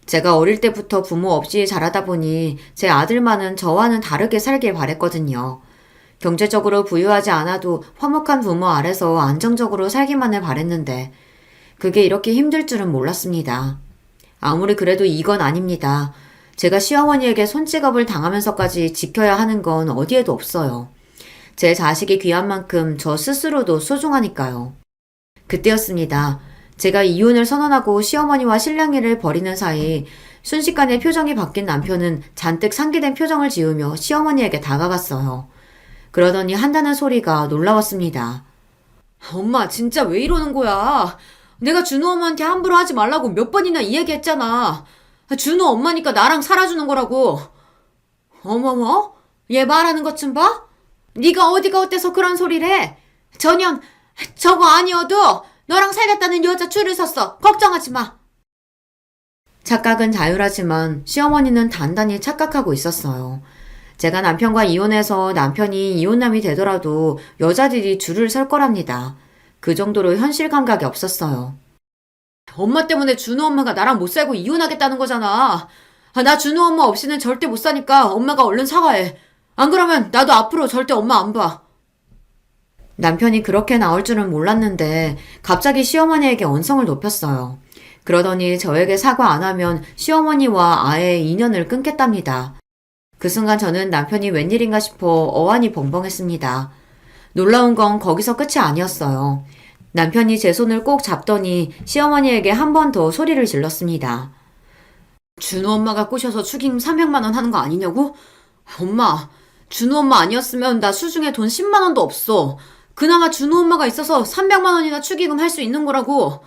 제가 어릴 때부터 부모 없이 자라다 보니 제 아들만은 저와는 다르게 살길 바랬거든요. 경제적으로 부유하지 않아도 화목한 부모 아래서 안정적으로 살기만을 바랬는데 그게 이렇게 힘들 줄은 몰랐습니다. 아무리 그래도 이건 아닙니다. 제가 시어머니에게 손찌검을 당하면서까지 지켜야 하는 건 어디에도 없어요. 제 자식이 귀한 만큼 저 스스로도 소중하니까요. 그때였습니다. 제가 이혼을 선언하고 시어머니와 실랑이를 벌이는 사이 순식간에 표정이 바뀐 남편은 잔뜩 상기된 표정을 지으며 시어머니에게 다가갔어요. 그러더니 한다는 소리가 놀라웠습니다. 엄마, 진짜 왜 이러는 거야? 내가 준호 엄마한테 함부로 하지 말라고 몇 번이나 이야기했잖아. 준호 엄마니까 나랑 살아주는 거라고. 어머머? 얘 말하는 것 좀 봐? 네가 어디가 어때서 그런 소리를 해? 전혀 저거 아니어도 너랑 살겠다는 여자 줄을 섰어. 걱정하지 마. 착각은 자유하지만 시어머니는 단단히 착각하고 있었어요. 제가 남편과 이혼해서 남편이 이혼남이 되더라도 여자들이 줄을 설 거랍니다. 그 정도로 현실 감각이 없었어요. 엄마 때문에 준호 엄마가 나랑 못 살고 이혼하겠다는 거잖아. 나 준호 엄마 없이는 절대 못 사니까 엄마가 얼른 사과해. 안 그러면 나도 앞으로 절대 엄마 안 봐. 남편이 그렇게 나올 줄은 몰랐는데 갑자기 시어머니에게 언성을 높였어요. 그러더니 저에게 사과 안 하면 시어머니와 아예 인연을 끊겠답니다. 그 순간 저는 남편이 웬일인가 싶어 어안이 벙벙했습니다. 놀라운 건 거기서 끝이 아니었어요. 남편이 제 손을 꼭 잡더니 시어머니에게 한 번 더 소리를 질렀습니다. 준호 엄마가 꼬셔서 축의금 300만 원 하는 거 아니냐고? 엄마, 준호 엄마 아니었으면 나 수중에 돈 10만 원도 없어. 그나마 준호 엄마가 있어서 300만 원이나 축의금 할 수 있는 거라고.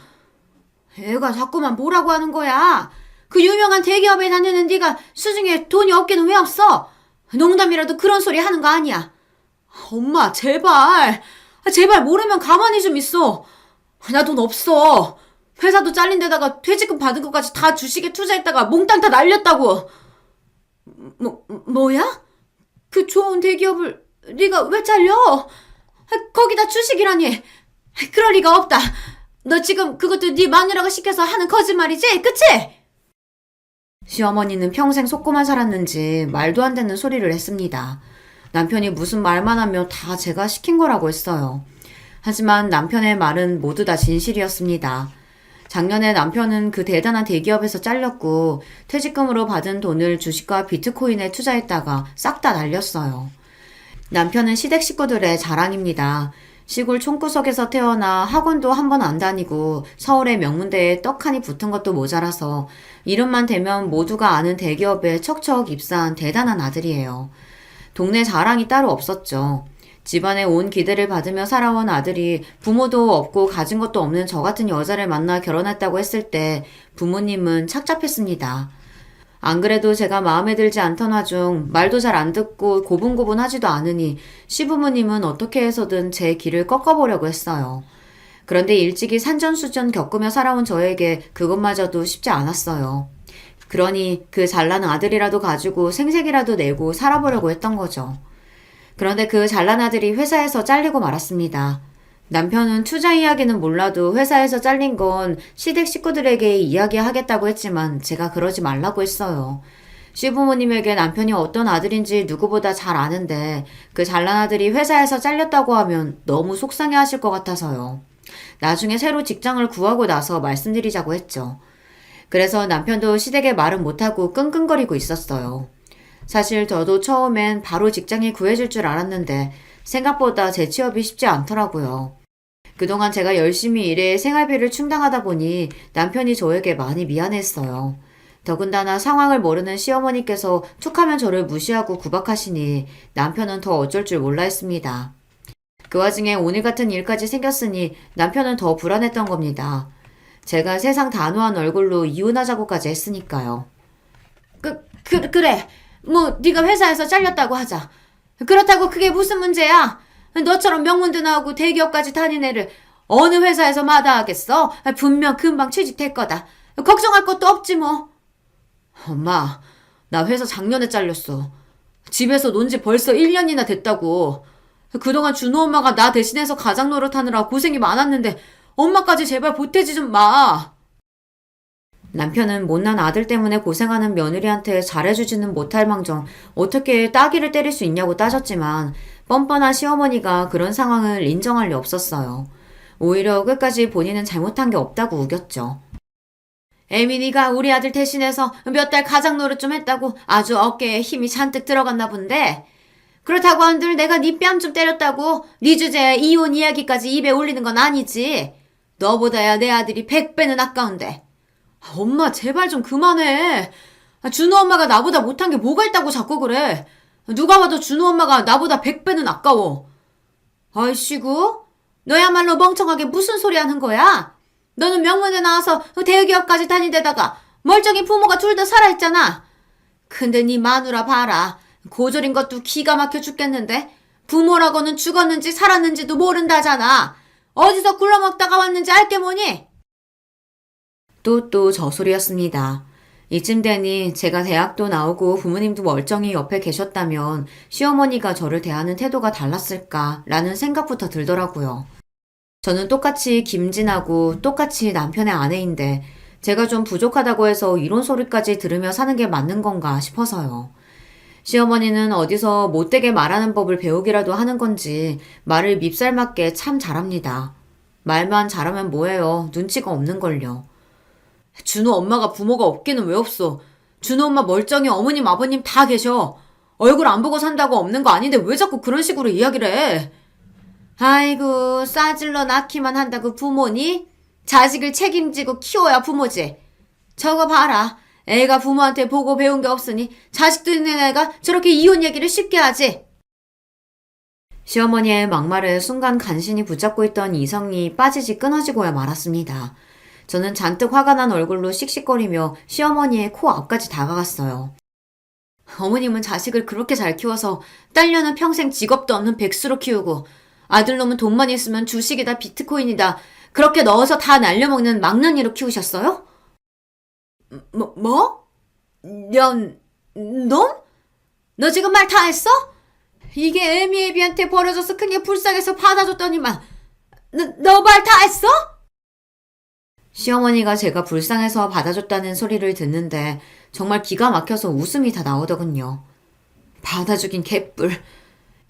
애가 자꾸만 뭐라고 하는 거야. 그 유명한 대기업에 다니는 네가 수중에 돈이 없기는 왜 없어? 농담이라도 그런 소리 하는 거 아니야. 엄마, 제발. 제발 모르면 가만히 좀 있어. 나 돈 없어. 회사도 잘린 데다가 퇴직금 받은 것까지 다 주식에 투자했다가 몽땅 다 날렸다고. 뭐야? 그 좋은 대기업을 네가 왜 잘려? 거기다 주식이라니. 그럴 리가 없다. 너 지금 그것도 네 마누라가 시켜서 하는 거짓말이지? 그치? 시어머니는 평생 속고만 살았는지 말도 안 되는 소리를 했습니다. 남편이 무슨 말만 하면 다 제가 시킨 거라고 했어요. 하지만 남편의 말은 모두 다 진실이었습니다. 작년에 남편은 그 대단한 대기업에서 잘렸고 퇴직금으로 받은 돈을 주식과 비트코인에 투자했다가 싹 다 날렸어요. 남편은 시댁 식구들의 자랑입니다. 시골 촌구석에서 태어나 학원도 한 번 안 다니고 서울의 명문대에 떡하니 붙은 것도 모자라서 이름만 대면 모두가 아는 대기업에 척척 입사한 대단한 아들이에요. 동네 자랑이 따로 없었죠. 집안에 온 기대를 받으며 살아온 아들이 부모도 없고 가진 것도 없는 저 같은 여자를 만나 결혼했다고 했을 때 부모님은 착잡했습니다. 안 그래도 제가 마음에 들지 않던 와중 말도 잘 안 듣고 고분고분하지도 않으니 시부모님은 어떻게 해서든 제 길을 꺾어보려고 했어요. 그런데 일찍이 산전수전 겪으며 살아온 저에게 그것마저도 쉽지 않았어요. 그러니 그 잘난 아들이라도 가지고 생색이라도 내고 살아보려고 했던 거죠. 그런데 그 잘난 아들이 회사에서 잘리고 말았습니다. 남편은 투자 이야기는 몰라도 회사에서 잘린 건 시댁 식구들에게 이야기하겠다고 했지만 제가 그러지 말라고 했어요. 시부모님에게 남편이 어떤 아들인지 누구보다 잘 아는데 그 잘난 아들이 회사에서 잘렸다고 하면 너무 속상해 하실 것 같아서요. 나중에 새로 직장을 구하고 나서 말씀드리자고 했죠. 그래서 남편도 시댁에 말은 못하고 끙끙거리고 있었어요. 사실 저도 처음엔 바로 직장이 구해질 줄 알았는데 생각보다 재취업이 쉽지 않더라고요. 그동안 제가 열심히 일해 생활비를 충당하다 보니 남편이 저에게 많이 미안했어요. 더군다나 상황을 모르는 시어머니께서 툭하면 저를 무시하고 구박하시니 남편은 더 어쩔 줄 몰라 했습니다. 그 와중에 오늘 같은 일까지 생겼으니 남편은 더 불안했던 겁니다. 제가 세상 단호한 얼굴로 이혼하자고까지 했으니까요. 그래. 뭐 네가 회사에서 잘렸다고 하자. 그렇다고 그게 무슨 문제야? 너처럼 명문대 나오고 대기업까지 다닌 애를 어느 회사에서 마다하겠어? 분명 금방 취직될 거다. 걱정할 것도 없지 뭐. 엄마, 나 회사 작년에 잘렸어. 집에서 논 지 벌써 1년이나 됐다고. 그동안 준호 엄마가 나 대신해서 가장 노릇하느라 고생이 많았는데 엄마까지 제발 보태지 좀 마. 남편은 못난 아들 때문에 고생하는 며느리한테 잘해주지는 못할 망정 어떻게 따귀를 때릴 수 있냐고 따졌지만 뻔뻔한 시어머니가 그런 상황을 인정할 리 없었어요. 오히려 끝까지 본인은 잘못한 게 없다고 우겼죠. 에미니가 우리 아들 대신해서 몇 달 가장 노릇 좀 했다고 아주 어깨에 힘이 잔뜩 들어갔나 본데 그렇다고 한들 내가 네 뺨 좀 때렸다고 네 주제에 이혼 이야기까지 입에 올리는 건 아니지. 너보다야 내 아들이 100배는 아까운데. 엄마 제발 좀 그만해. 준호 엄마가 나보다 못한 게 뭐가 있다고 자꾸 그래. 누가 봐도 준호 엄마가 나보다 100배는 아까워. 아이씨구 너야말로 멍청하게 무슨 소리 하는 거야? 너는 명문대 나와서 대기업까지 다니데다가 멀쩡히 부모가 둘 다 살아있잖아. 근데 네 마누라 봐라. 고졸인 것도 기가 막혀 죽겠는데 부모라고는 죽었는지 살았는지도 모른다잖아. 어디서 굴러먹다가 왔는지 알게 뭐니? 또 저 소리였습니다. 이쯤 되니 제가 대학도 나오고 부모님도 멀쩡히 옆에 계셨다면 시어머니가 저를 대하는 태도가 달랐을까라는 생각부터 들더라고요. 저는 똑같이 김진하고 똑같이 남편의 아내인데 제가 좀 부족하다고 해서 이런 소리까지 들으며 사는 게 맞는 건가 싶어서요. 시어머니는 어디서 못되게 말하는 법을 배우기라도 하는 건지 말을 밉살맞게 참 잘합니다. 말만 잘하면 뭐해요. 눈치가 없는걸요. 준호 엄마가 부모가 없기는 왜 없어. 준호 엄마 멀쩡히 어머님 아버님 다 계셔. 얼굴 안 보고 산다고 없는 거 아닌데 왜 자꾸 그런 식으로 이야기를 해. 아이고 싸질러 낳기만 한다고 부모니? 자식을 책임지고 키워야 부모지. 저거 봐라. 애가 부모한테 보고 배운 게 없으니 자식도 있는 애가 저렇게 이혼 얘기를 쉽게 하지. 시어머니의 막말에 순간 간신히 붙잡고 있던 이성이 빠지지 끊어지고야 말았습니다. 저는 잔뜩 화가 난 얼굴로 씩씩거리며 시어머니의 코 앞까지 다가갔어요. 어머님은 자식을 그렇게 잘 키워서 딸녀는 평생 직업도 없는 백수로 키우고 아들놈은 돈만 있으면 주식이다 비트코인이다 그렇게 넣어서 다 날려먹는 망나니로 키우셨어요? 뭐? 놈? 너 지금 말 다 했어? 이게 애미애비한테 버려져서 큰 게 불쌍해서 받아줬더니만 너 말 다 했어? 시어머니가 제가 불쌍해서 받아줬다는 소리를 듣는데 정말 기가 막혀서 웃음이 다 나오더군요. 받아주긴 개뿔.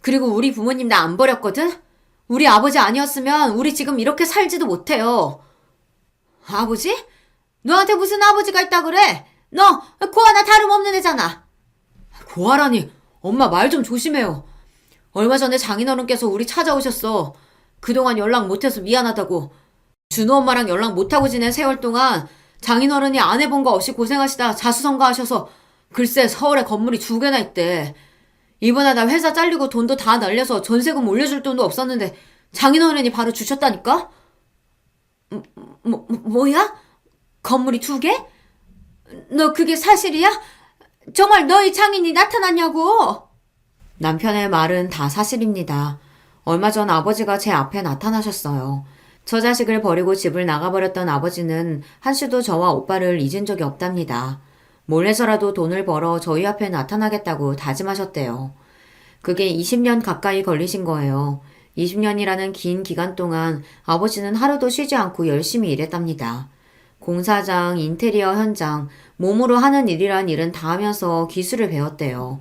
그리고 우리 부모님 나 안 버렸거든? 우리 아버지 아니었으면 우리 지금 이렇게 살지도 못해요. 아버지? 너한테 무슨 아버지가 있다 그래? 너 고아나 다름없는 애잖아. 고아라니 엄마 말 좀 조심해요. 얼마 전에 장인어른께서 우리 찾아오셨어. 그동안 연락 못해서 미안하다고. 준호 엄마랑 연락 못하고 지낸 세월 동안 장인어른이 안 해본 거 없이 고생하시다 자수성가하셔서 글쎄 서울에 건물이 2개나 있대. 이번에 나 회사 잘리고 돈도 다 날려서 전세금 올려줄 돈도 없었는데 장인어른이 바로 주셨다니까? 뭐야? 건물이 2개? 너 그게 사실이야? 정말 너희 장인이 나타났냐고? 남편의 말은 다 사실입니다. 얼마 전 아버지가 제 앞에 나타나셨어요. 저 자식을 버리고 집을 나가버렸던 아버지는 한시도 저와 오빠를 잊은 적이 없답니다. 몰래서라도 돈을 벌어 저희 앞에 나타나겠다고 다짐하셨대요. 그게 20년 가까이 걸리신 거예요. 20년이라는 긴 기간 동안 아버지는 하루도 쉬지 않고 열심히 일했답니다. 공사장, 인테리어 현장, 몸으로 하는 일이란 일은 다 하면서 기술을 배웠대요.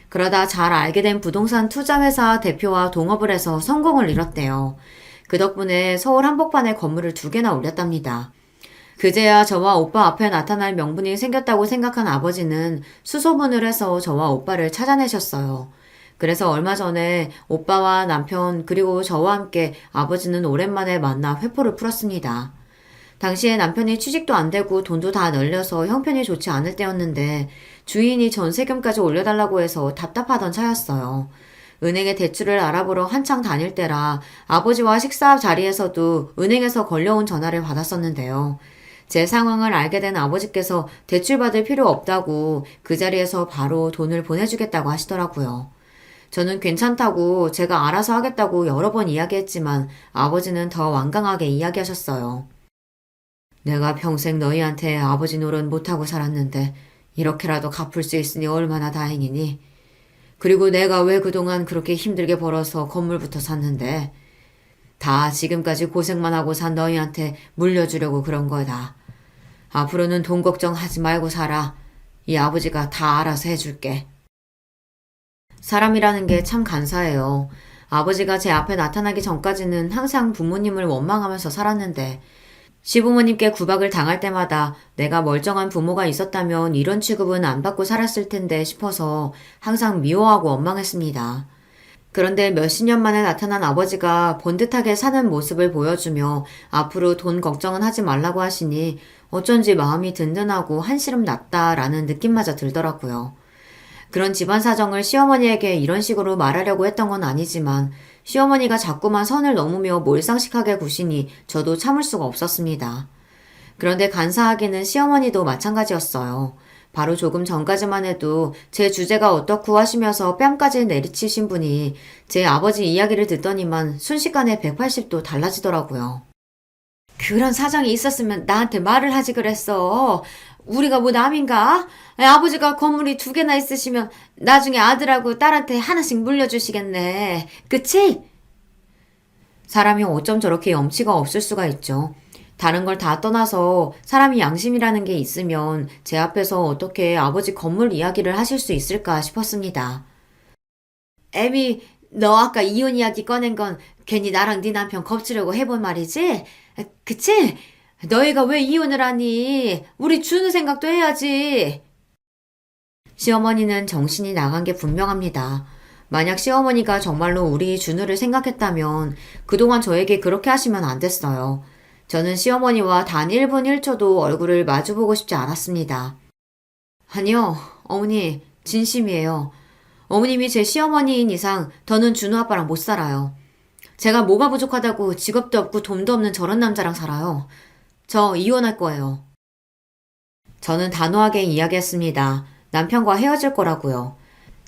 그러다 잘 알게 된 부동산 투자회사 대표와 동업을 해서 성공을 이뤘대요. 그 덕분에 서울 한복판에 건물을 2개나 올렸답니다. 그제야 저와 오빠 앞에 나타날 명분이 생겼다고 생각한 아버지는 수소문을 해서 저와 오빠를 찾아내셨어요. 그래서 얼마 전에 오빠와 남편 그리고 저와 함께 아버지는 오랜만에 만나 회포를 풀었습니다. 당시에 남편이 취직도 안 되고 돈도 다 널려서 형편이 좋지 않을 때였는데 주인이 전세금까지 올려달라고 해서 답답하던 차였어요. 은행에 대출을 알아보러 한창 다닐 때라 아버지와 식사 자리에서도 은행에서 걸려온 전화를 받았었는데요. 제 상황을 알게 된 아버지께서 대출받을 필요 없다고 그 자리에서 바로 돈을 보내주겠다고 하시더라고요. 저는 괜찮다고 제가 알아서 하겠다고 여러 번 이야기했지만 아버지는 더 완강하게 이야기하셨어요. 내가 평생 너희한테 아버지 노릇 못하고 살았는데 이렇게라도 갚을 수 있으니 얼마나 다행이니. 그리고 내가 왜 그동안 그렇게 힘들게 벌어서 건물부터 샀는데 다 지금까지 고생만 하고 산 너희한테 물려주려고 그런 거다. 앞으로는 돈 걱정하지 말고 살아. 이 아버지가 다 알아서 해줄게. 사람이라는 게 참 간사해요. 아버지가 제 앞에 나타나기 전까지는 항상 부모님을 원망하면서 살았는데 시부모님께 구박을 당할 때마다 내가 멀쩡한 부모가 있었다면 이런 취급은 안 받고 살았을 텐데 싶어서 항상 미워하고 원망했습니다. 그런데 몇십 년 만에 나타난 아버지가 번듯하게 사는 모습을 보여주며 앞으로 돈 걱정은 하지 말라고 하시니 어쩐지 마음이 든든하고 한시름 났다라는 느낌마저 들더라고요. 그런 집안 사정을 시어머니에게 이런 식으로 말하려고 했던 건 아니지만 시어머니가 자꾸만 선을 넘으며 몰상식하게 구시니 저도 참을 수가 없었습니다. 그런데 간사하게는 시어머니도 마찬가지였어요. 바로 조금 전까지만 해도 제 주제가 어떻고 하시면서 뺨까지 내리치신 분이 제 아버지 이야기를 듣더니만 순식간에 180도 달라지더라고요. 그런 사정이 있었으면 나한테 말을 하지 그랬어. 우리가 뭐 남인가? 아버지가 건물이 2개나 있으시면 나중에 아들하고 딸한테 하나씩 물려주시겠네. 그치? 사람이 어쩜 저렇게 염치가 없을 수가 있죠. 다른 걸 다 떠나서 사람이 양심이라는 게 있으면 제 앞에서 어떻게 아버지 건물 이야기를 하실 수 있을까 싶었습니다. 애미, 너 아까 이혼 이야기 꺼낸 건 괜히 나랑 네 남편 겁주려고 해본 말이지? 그치? 너희가 왜 이혼을 하니? 우리 준우 생각도 해야지. 시어머니는 정신이 나간 게 분명합니다. 만약 시어머니가 정말로 우리 준우를 생각했다면 그동안 저에게 그렇게 하시면 안 됐어요. 저는 시어머니와 단 1분 1초도 얼굴을 마주보고 싶지 않았습니다. 아니요, 어머니, 진심이에요. 어머님이 제 시어머니인 이상 더는 준우 아빠랑 못 살아요. 제가 뭐가 부족하다고 직업도 없고 돈도 없는 저런 남자랑 살아요. 저 이혼할 거예요. 저는 단호하게 이야기했습니다. 남편과 헤어질 거라고요.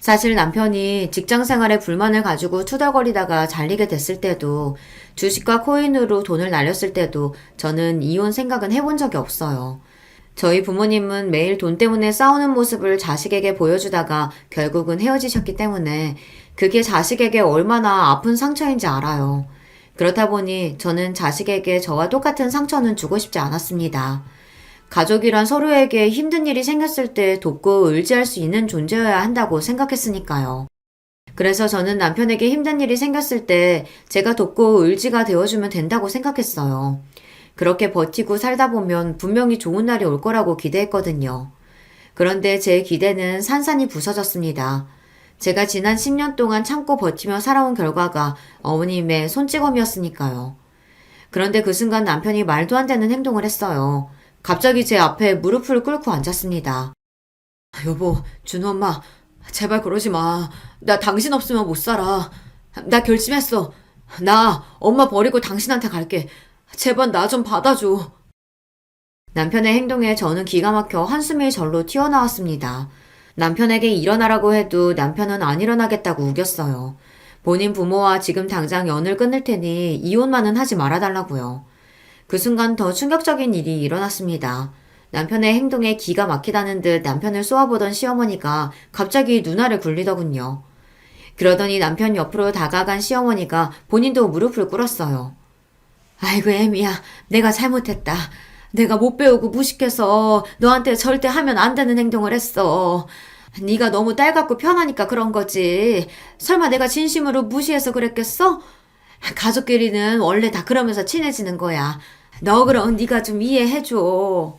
사실 남편이 직장 생활에 불만을 가지고 투덜거리다가 잘리게 됐을 때도 주식과 코인으로 돈을 날렸을 때도 저는 이혼 생각은 해본 적이 없어요. 저희 부모님은 매일 돈 때문에 싸우는 모습을 자식에게 보여주다가 결국은 헤어지셨기 때문에 그게 자식에게 얼마나 아픈 상처인지 알아요. 그렇다 보니 저는 자식에게 저와 똑같은 상처는 주고 싶지 않았습니다. 가족이란 서로에게 힘든 일이 생겼을 때 돕고 의지할 수 있는 존재여야 한다고 생각했으니까요. 그래서 저는 남편에게 힘든 일이 생겼을 때 제가 돕고 의지가 되어주면 된다고 생각했어요. 그렇게 버티고 살다 보면 분명히 좋은 날이 올 거라고 기대했거든요. 그런데 제 기대는 산산이 부서졌습니다. 제가 지난 10년 동안 참고 버티며 살아온 결과가 어머님의 손찌검이었으니까요. 그런데 그 순간 남편이 말도 안 되는 행동을 했어요. 갑자기 제 앞에 무릎을 꿇고 앉았습니다. 여보, 준호 엄마, 제발 그러지 마. 나 당신 없으면 못 살아. 나 결심했어. 나 엄마 버리고 당신한테 갈게. 제발 나 좀 받아줘. 남편의 행동에 저는 기가 막혀 한숨이 절로 튀어나왔습니다. 남편에게 일어나라고 해도 남편은 안 일어나겠다고 우겼어요. 본인 부모와 지금 당장 연을 끊을 테니 이혼만은 하지 말아달라고요. 그 순간 더 충격적인 일이 일어났습니다. 남편의 행동에 기가 막히다는 듯 남편을 쏘아보던 시어머니가 갑자기 누나를 굴리더군요. 그러더니 남편 옆으로 다가간 시어머니가 본인도 무릎을 꿇었어요. 아이고 애미야, 내가 잘못했다. 내가 못 배우고 무식해서 너한테 절대 하면 안 되는 행동을 했어. 네가 너무 딸 같고 편하니까 그런 거지. 설마 내가 진심으로 무시해서 그랬겠어? 가족끼리는 원래 다 그러면서 친해지는 거야. 너 그럼 네가 좀 이해해줘.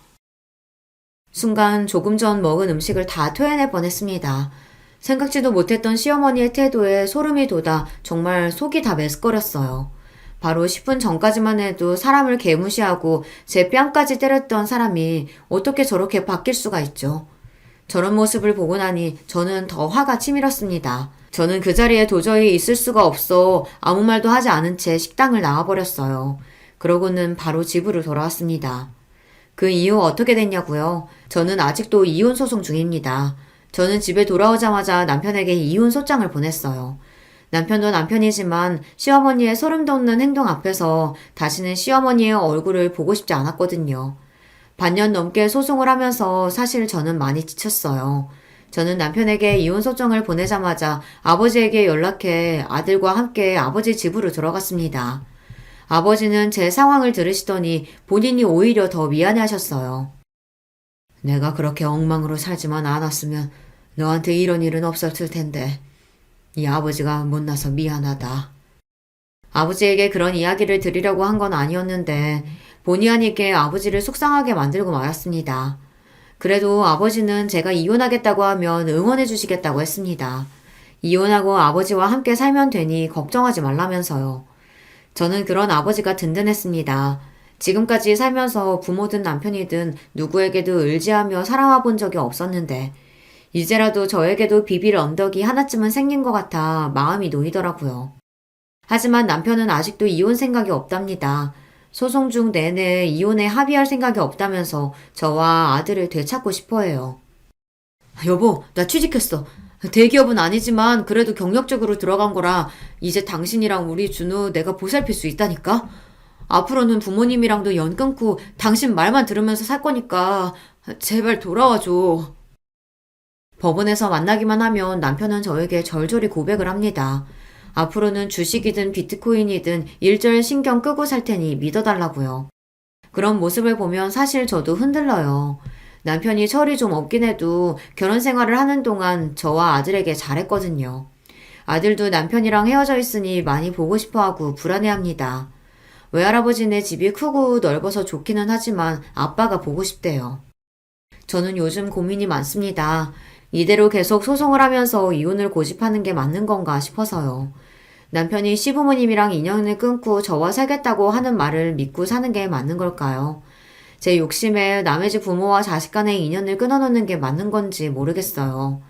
순간 조금 전 먹은 음식을 다 토해낼 뻔했습니다. 생각지도 못했던 시어머니의 태도에 소름이 돋아 정말 속이 다 메스꺼렸어요. 바로 10분 전까지만 해도 사람을 개무시하고 제 뺨까지 때렸던 사람이 어떻게 저렇게 바뀔 수가 있죠. 저런 모습을 보고 나니 저는 더 화가 치밀었습니다. 저는 그 자리에 도저히 있을 수가 없어 아무 말도 하지 않은 채 식당을 나와버렸어요. 그러고는 바로 집으로 돌아왔습니다. 그 이후 어떻게 됐냐고요? 저는 아직도 이혼 소송 중입니다. 저는 집에 돌아오자마자 남편에게 이혼 소장을 보냈어요. 남편도 남편이지만 시어머니의 소름 돋는 행동 앞에서 다시는 시어머니의 얼굴을 보고 싶지 않았거든요. 반년 넘게 소송을 하면서 사실 저는 많이 지쳤어요. 저는 남편에게 이혼 소정을 보내자마자 아버지에게 연락해 아들과 함께 아버지 집으로 들어갔습니다. 아버지는 제 상황을 들으시더니 본인이 오히려 더 미안해 하셨어요. 내가 그렇게 엉망으로 살지만 않았으면 너한테 이런 일은 없었을 텐데. 이 아버지가 못나서 미안하다. 아버지에게 그런 이야기를 드리려고 한 건 아니었는데 본의 아니게 아버지를 속상하게 만들고 말았습니다. 그래도 아버지는 제가 이혼하겠다고 하면 응원해 주시겠다고 했습니다. 이혼하고 아버지와 함께 살면 되니 걱정하지 말라면서요. 저는 그런 아버지가 든든했습니다. 지금까지 살면서 부모든 남편이든 누구에게도 의지하며 살아와 본 적이 없었는데 이제라도 저에게도 비빌 언덕이 하나쯤은 생긴 것 같아 마음이 놓이더라고요. 하지만 남편은 아직도 이혼 생각이 없답니다. 소송 중 내내 이혼에 합의할 생각이 없다면서 저와 아들을 되찾고 싶어 해요. 여보, 나 취직했어. 대기업은 아니지만 그래도 경력적으로 들어간 거라 이제 당신이랑 우리 준우 내가 보살필 수 있다니까? 앞으로는 부모님이랑도 연 끊고 당신 말만 들으면서 살 거니까 제발 돌아와줘. 법원에서 만나기만 하면 남편은 저에게 절절히 고백을 합니다. 앞으로는 주식이든 비트코인이든 일절 신경 끄고 살 테니 믿어달라고요. 그런 모습을 보면 사실 저도 흔들려요. 남편이 철이 좀 없긴 해도 결혼 생활을 하는 동안 저와 아들에게 잘했거든요. 아들도 남편이랑 헤어져 있으니 많이 보고 싶어 하고 불안해합니다. 외할아버지네 집이 크고 넓어서 좋기는 하지만 아빠가 보고 싶대요. 저는 요즘 고민이 많습니다. 이대로 계속 소송을 하면서 이혼을 고집하는 게 맞는 건가 싶어서요. 남편이 시부모님이랑 인연을 끊고 저와 살겠다고 하는 말을 믿고 사는 게 맞는 걸까요? 제 욕심에 남의 집 부모와 자식 간의 인연을 끊어놓는 게 맞는 건지 모르겠어요.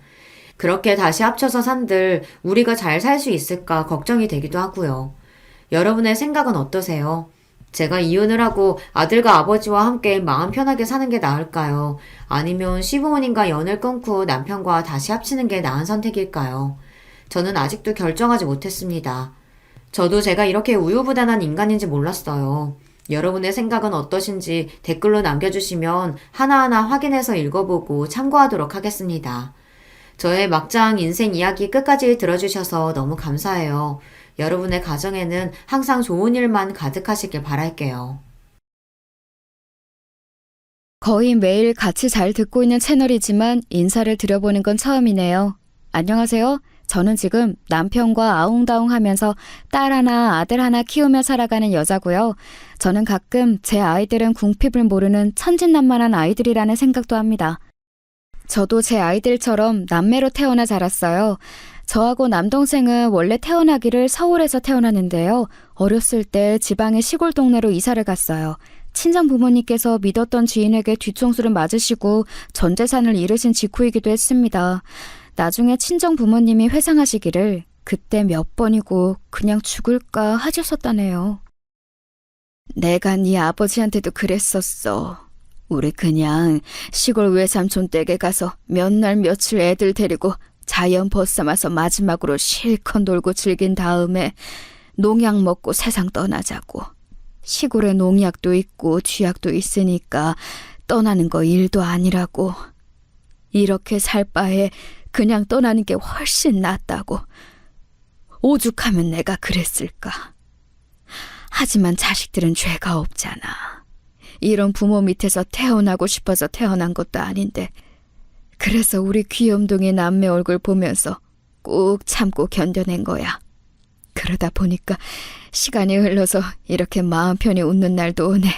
그렇게 다시 합쳐서 산들 우리가 잘 살 수 있을까 걱정이 되기도 하고요. 여러분의 생각은 어떠세요? 제가 이혼을 하고 아들과 아버지와 함께 마음 편하게 사는 게 나을까요? 아니면 시부모님과 연을 끊고 남편과 다시 합치는 게 나은 선택일까요? 저는 아직도 결정하지 못했습니다. 저도 제가 이렇게 우유부단한 인간인지 몰랐어요. 여러분의 생각은 어떠신지 댓글로 남겨주시면 하나하나 확인해서 읽어보고 참고하도록 하겠습니다. 저의 막장 인생 이야기 끝까지 들어주셔서 너무 감사해요. 여러분의 가정에는 항상 좋은 일만 가득하시길 바랄게요. 거의 매일 같이 잘 듣고 있는 채널이지만 인사를 드려보는 건 처음이네요. 안녕하세요. 저는 지금 남편과 아웅다웅 하면서 딸 하나, 아들 하나 키우며 살아가는 여자고요. 저는 가끔 제 아이들은 궁핍을 모르는 천진난만한 아이들이라는 생각도 합니다. 저도 제 아이들처럼 남매로 태어나 자랐어요. 저하고 남동생은 원래 태어나기를 서울에서 태어났는데요. 어렸을 때 지방의 시골 동네로 이사를 갔어요. 친정 부모님께서 믿었던 지인에게 뒤통수를 맞으시고 전 재산을 잃으신 직후이기도 했습니다. 나중에 친정 부모님이 회상하시기를 그때 몇 번이고 그냥 죽을까 하셨었다네요. 내가 네 아버지한테도 그랬었어. 우리 그냥 시골 외삼촌 댁에 가서 몇 날 며칠 애들 데리고 자연 벗삼아서 마지막으로 실컷 놀고 즐긴 다음에 농약 먹고 세상 떠나자고. 시골에 농약도 있고 쥐약도 있으니까 떠나는 거 일도 아니라고. 이렇게 살 바에 그냥 떠나는 게 훨씬 낫다고. 오죽하면 내가 그랬을까. 하지만 자식들은 죄가 없잖아. 이런 부모 밑에서 태어나고 싶어서 태어난 것도 아닌데. 그래서 우리 귀염둥이 남매 얼굴 보면서 꾹 참고 견뎌낸 거야. 그러다 보니까 시간이 흘러서 이렇게 마음 편히 웃는 날도 오네.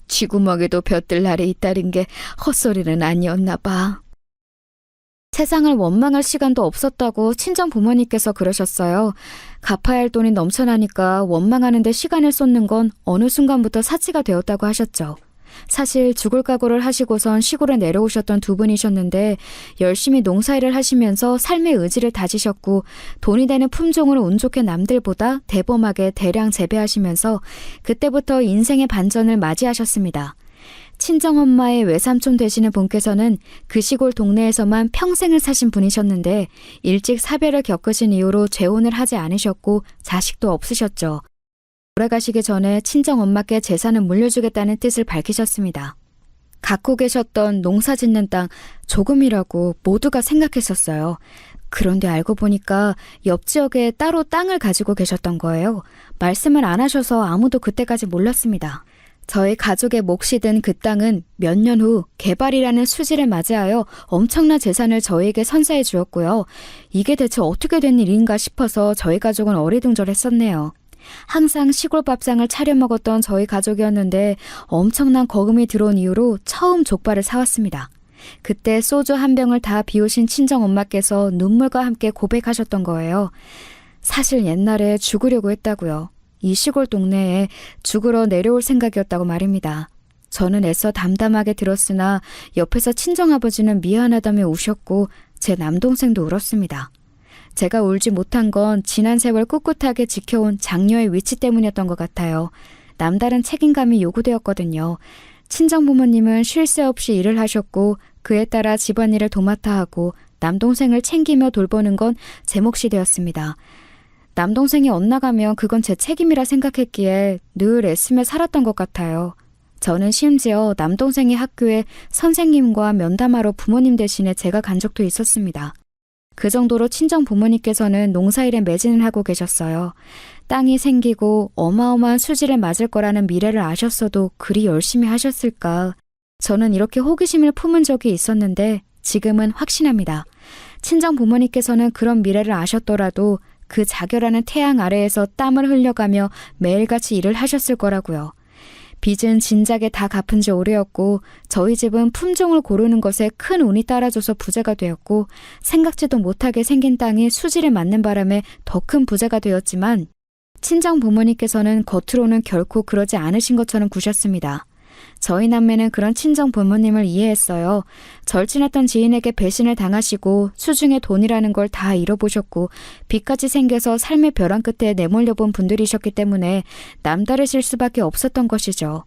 쥐구멍에도 볕들 날이 있다는 게 헛소리는 아니었나 봐. 세상을 원망할 시간도 없었다고 친정 부모님께서 그러셨어요. 갚아야 할 돈이 넘쳐나니까 원망하는데 시간을 쏟는 건 어느 순간부터 사치가 되었다고 하셨죠. 사실 죽을 각오를 하시고선 시골에 내려오셨던 두 분이셨는데 열심히 농사일을 하시면서 삶의 의지를 다지셨고 돈이 되는 품종으로 운 좋게 남들보다 대범하게 대량 재배하시면서 그때부터 인생의 반전을 맞이하셨습니다. 친정엄마의 외삼촌 되시는 분께서는 그 시골 동네에서만 평생을 사신 분이셨는데 일찍 사별을 겪으신 이후로 재혼을 하지 않으셨고 자식도 없으셨죠. 돌아가시기 전에 친정엄마께 재산을 물려주겠다는 뜻을 밝히셨습니다. 갖고 계셨던 농사 짓는 땅 조금이라고 모두가 생각했었어요. 그런데 알고 보니까 옆 지역에 따로 땅을 가지고 계셨던 거예요. 말씀을 안 하셔서 아무도 그때까지 몰랐습니다. 저희 가족의 몫이 된 그 땅은 몇 년 후 개발이라는 수지를 맞이하여 엄청난 재산을 저희에게 선사해 주었고요. 이게 대체 어떻게 된 일인가 싶어서 저희 가족은 어리둥절했었네요. 항상 시골 밥상을 차려 먹었던 저희 가족이었는데 엄청난 거금이 들어온 이후로 처음 족발을 사왔습니다. 그때 소주 한 병을 다 비우신 친정엄마께서 눈물과 함께 고백하셨던 거예요. 사실 옛날에 죽으려고 했다고요. 이 시골 동네에 죽으러 내려올 생각이었다고 말입니다. 저는 애써 담담하게 들었으나 옆에서 친정아버지는 미안하다며 우셨고 제 남동생도 울었습니다. 제가 울지 못한 건 지난 세월 꿋꿋하게 지켜온 장녀의 위치 때문이었던 것 같아요. 남다른 책임감이 요구되었거든요. 친정부모님은 쉴 새 없이 일을 하셨고 그에 따라 집안일을 도맡아 하고 남동생을 챙기며 돌보는 건 제 몫이 되었습니다. 남동생이 엇나가면 그건 제 책임이라 생각했기에 늘 애쓰며 살았던 것 같아요. 저는 심지어 남동생이 학교에 선생님과 면담하러 부모님 대신에 제가 간 적도 있었습니다. 그 정도로 친정 부모님께서는 농사일에 매진을 하고 계셨어요. 땅이 생기고 어마어마한 수지를 맞을 거라는 미래를 아셨어도 그리 열심히 하셨을까. 저는 이렇게 호기심을 품은 적이 있었는데 지금은 확신합니다. 친정 부모님께서는 그런 미래를 아셨더라도 그 자결하는 태양 아래에서 땀을 흘려가며 매일같이 일을 하셨을 거라고요. 빚은 진작에 다 갚은 지 오래였고 저희 집은 품종을 고르는 것에 큰 운이 따라줘서 부자가 되었고 생각지도 못하게 생긴 땅이 수지를 맞는 바람에 더 큰 부자가 되었지만 친정 부모님께서는 겉으로는 결코 그러지 않으신 것처럼 구셨습니다. 저희 남매는 그런 친정 부모님을 이해했어요. 절친했던 지인에게 배신을 당하시고 수중에 돈이라는 걸 다 잃어보셨고 빚까지 생겨서 삶의 벼랑 끝에 내몰려 본 분들이셨기 때문에 남다르실 수밖에 없었던 것이죠.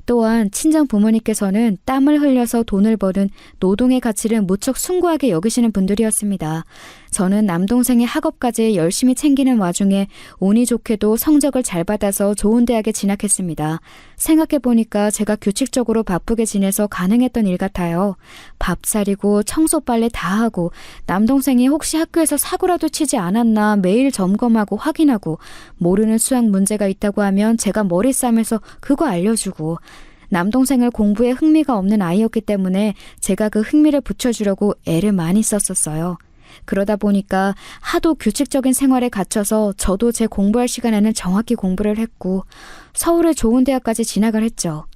또한 친정 부모님께서는 땀을 흘려서 돈을 버는 노동의 가치를 무척 숭고하게 여기시는 분들이었습니다. 저는 남동생의 학업까지 열심히 챙기는 와중에 운이 좋게도 성적을 잘 받아서 좋은 대학에 진학했습니다. 생각해보니까 제가 규칙적으로 바쁘게 지내서 가능했던 일 같아요. 밥 차리고 청소 빨래 다 하고 남동생이 혹시 학교에서 사고라도 치지 않았나 매일 점검하고 확인하고 모르는 수학 문제가 있다고 하면 제가 머리 싸매서 그거 알려주고 남동생을 공부에 흥미가 없는 아이였기 때문에 제가 그 흥미를 붙여주려고 애를 많이 썼었어요. 그러다 보니까 하도 규칙적인 생활에 갇혀서 저도 제 공부할 시간에는 정확히 공부를 했고 서울의 좋은 대학까지 진학을 했죠.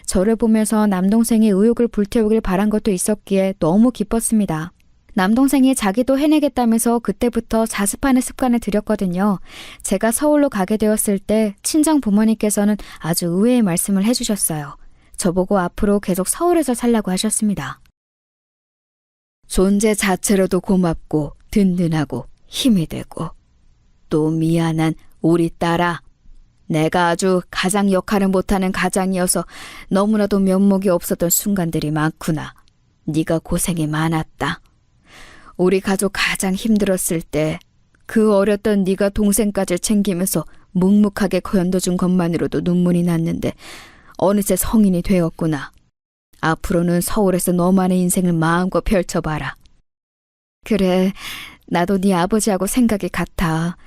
저를 보면서 남동생이 의욕을 불태우길 바란 것도 있었기에 너무 기뻤습니다. 남동생이 자기도 해내겠다면서 그때부터 자습하는 습관을 들였거든요. 제가 서울로 가게 되었을 때 친정 부모님께서는 아주 의외의 말씀을 해주셨어요. 저보고 앞으로 계속 서울에서 살라고 하셨습니다. 존재 자체로도 고맙고 든든하고 힘이 되고 또 미안한 우리 딸아. 내가 아주 가장 역할을 못하는 가장이어서 너무나도 면목이 없었던 순간들이 많구나. 네가 고생이 많았다. 우리 가족 가장 힘들었을 때 그 어렸던 네가 동생까지 챙기면서 묵묵하게 견뎌준 것만으로도 눈물이 났는데 어느새 성인이 되었구나. 앞으로는 서울에서 너만의 인생을 마음껏 펼쳐봐라. 그래, 나도 네 아버지하고 생각이 같아.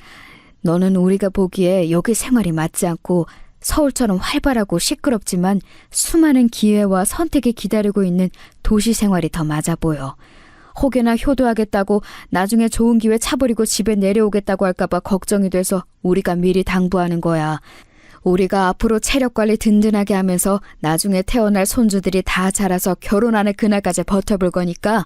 너는 우리가 보기에 여기 생활이 맞지 않고 서울처럼 활발하고 시끄럽지만 수많은 기회와 선택이 기다리고 있는 도시 생활이 더 맞아 보여. 혹여나 효도하겠다고 나중에 좋은 기회 차버리고 집에 내려오겠다고 할까봐 걱정이 돼서 우리가 미리 당부하는 거야. 우리가 앞으로 체력 관리 든든하게 하면서 나중에 태어날 손주들이 다 자라서 결혼하는 그날까지 버텨볼 거니까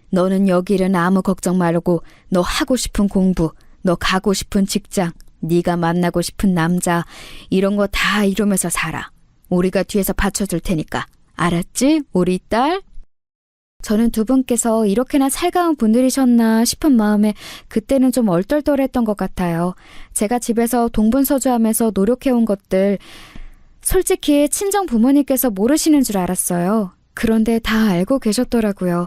너는 여기 일은 아무 걱정 말고 너 하고 싶은 공부, 너 가고 싶은 직장, 네가 만나고 싶은 남자 이런 거 다 이루면서 살아. 우리가 뒤에서 받쳐줄 테니까. 알았지? 우리 딸? 저는 두 분께서 이렇게나 살가운 분들이셨나 싶은 마음에 그때는 좀 얼떨떨했던 것 같아요. 제가 집에서 동분서주하면서 노력해온 것들 솔직히 친정 부모님께서 모르시는 줄 알았어요. 그런데 다 알고 계셨더라고요.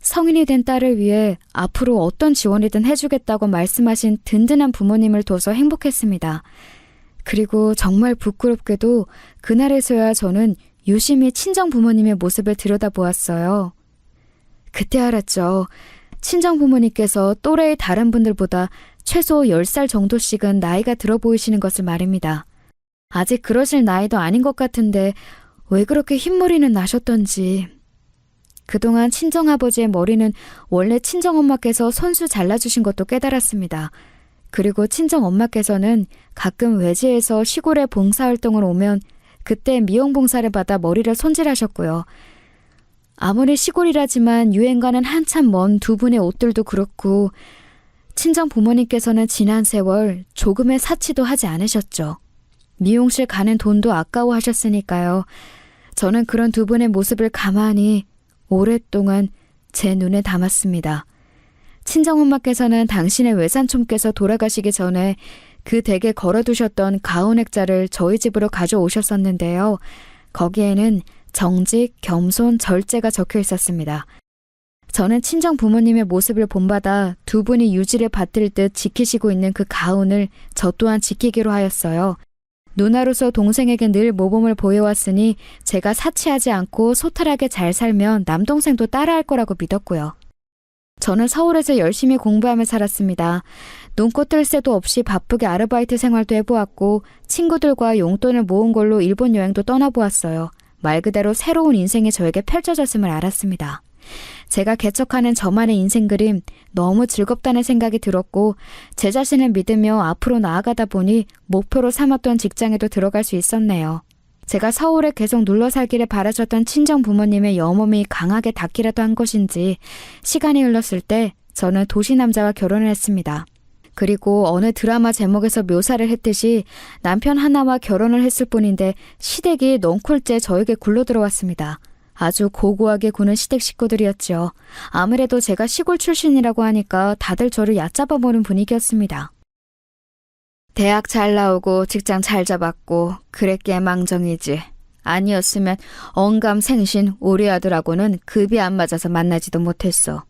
성인이 된 딸을 위해 앞으로 어떤 지원이든 해주겠다고 말씀하신 든든한 부모님을 둬서 행복했습니다. 그리고 정말 부끄럽게도 그날에서야 저는 유심히 친정 부모님의 모습을 들여다보았어요. 그때 알았죠. 친정 부모님께서 또래의 다른 분들보다 최소 10살 정도씩은 나이가 들어 보이시는 것을 말입니다. 아직 그러실 나이도 아닌 것 같은데 왜 그렇게 흰머리는 나셨던지. 그동안 친정아버지의 머리는 원래 친정엄마께서 손수 잘라주신 것도 깨달았습니다. 그리고 친정엄마께서는 가끔 외지에서 시골에 봉사활동을 오면 그때 미용봉사를 받아 머리를 손질하셨고요. 아무리 시골이라지만 유행과는 한참 먼 두 분의 옷들도 그렇고 친정 부모님께서는 지난 세월 조금의 사치도 하지 않으셨죠. 미용실 가는 돈도 아까워하셨으니까요. 저는 그런 두 분의 모습을 가만히 오랫동안 제 눈에 담았습니다. 친정엄마께서는 당신의 외삼촌께서 돌아가시기 전에 그 댁에 걸어두셨던 가온 액자를 저희 집으로 가져오셨었는데요. 거기에는 정직, 겸손, 절제가 적혀 있었습니다. 저는 친정 부모님의 모습을 본받아 두 분이 유지를 받들 듯 지키시고 있는 그 가온을 저 또한 지키기로 하였어요. 누나로서 동생에게 늘 모범을 보여왔으니 제가 사치하지 않고 소탈하게 잘 살면 남동생도 따라할 거라고 믿었고요. 저는 서울에서 열심히 공부하며 살았습니다. 눈코 뜰 새도 없이 바쁘게 아르바이트 생활도 해보았고 친구들과 용돈을 모은 걸로 일본 여행도 떠나보았어요. 말 그대로 새로운 인생이 저에게 펼쳐졌음을 알았습니다. 제가 개척하는 저만의 인생 그림 너무 즐겁다는 생각이 들었고 제 자신을 믿으며 앞으로 나아가다 보니 목표로 삼았던 직장에도 들어갈 수 있었네요. 제가 서울에 계속 눌러 살기를 바라셨던 친정 부모님의 염원이 강하게 닿기라도 한 것인지 시간이 흘렀을 때 저는 도시 남자와 결혼을 했습니다. 그리고 어느 드라마 제목에서 묘사를 했듯이 남편 하나와 결혼을 했을 뿐인데 시댁이 넝쿨째 저에게 굴러들어왔습니다. 아주 고고하게 구는 시댁 식구들이었죠. 아무래도 제가 시골 출신이라고 하니까 다들 저를 얕잡아 보는 분위기였습니다. 대학 잘 나오고 직장 잘 잡았고 그랬기에 망정이지. 아니었으면 언감생신 우리 아들하고는 급이 안 맞아서 만나지도 못했어.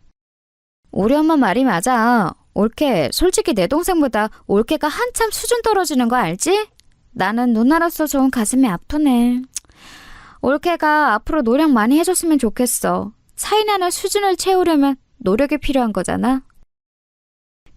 우리 엄마 말이 맞아. 올케, 솔직히 내 동생보다 올케가 한참 수준 떨어지는 거 알지? 나는 누나로서 좋은 가슴이 아프네. 올케가 앞으로 노력 많이 해줬으면 좋겠어. 차이나는 수준을 채우려면 노력이 필요한 거잖아.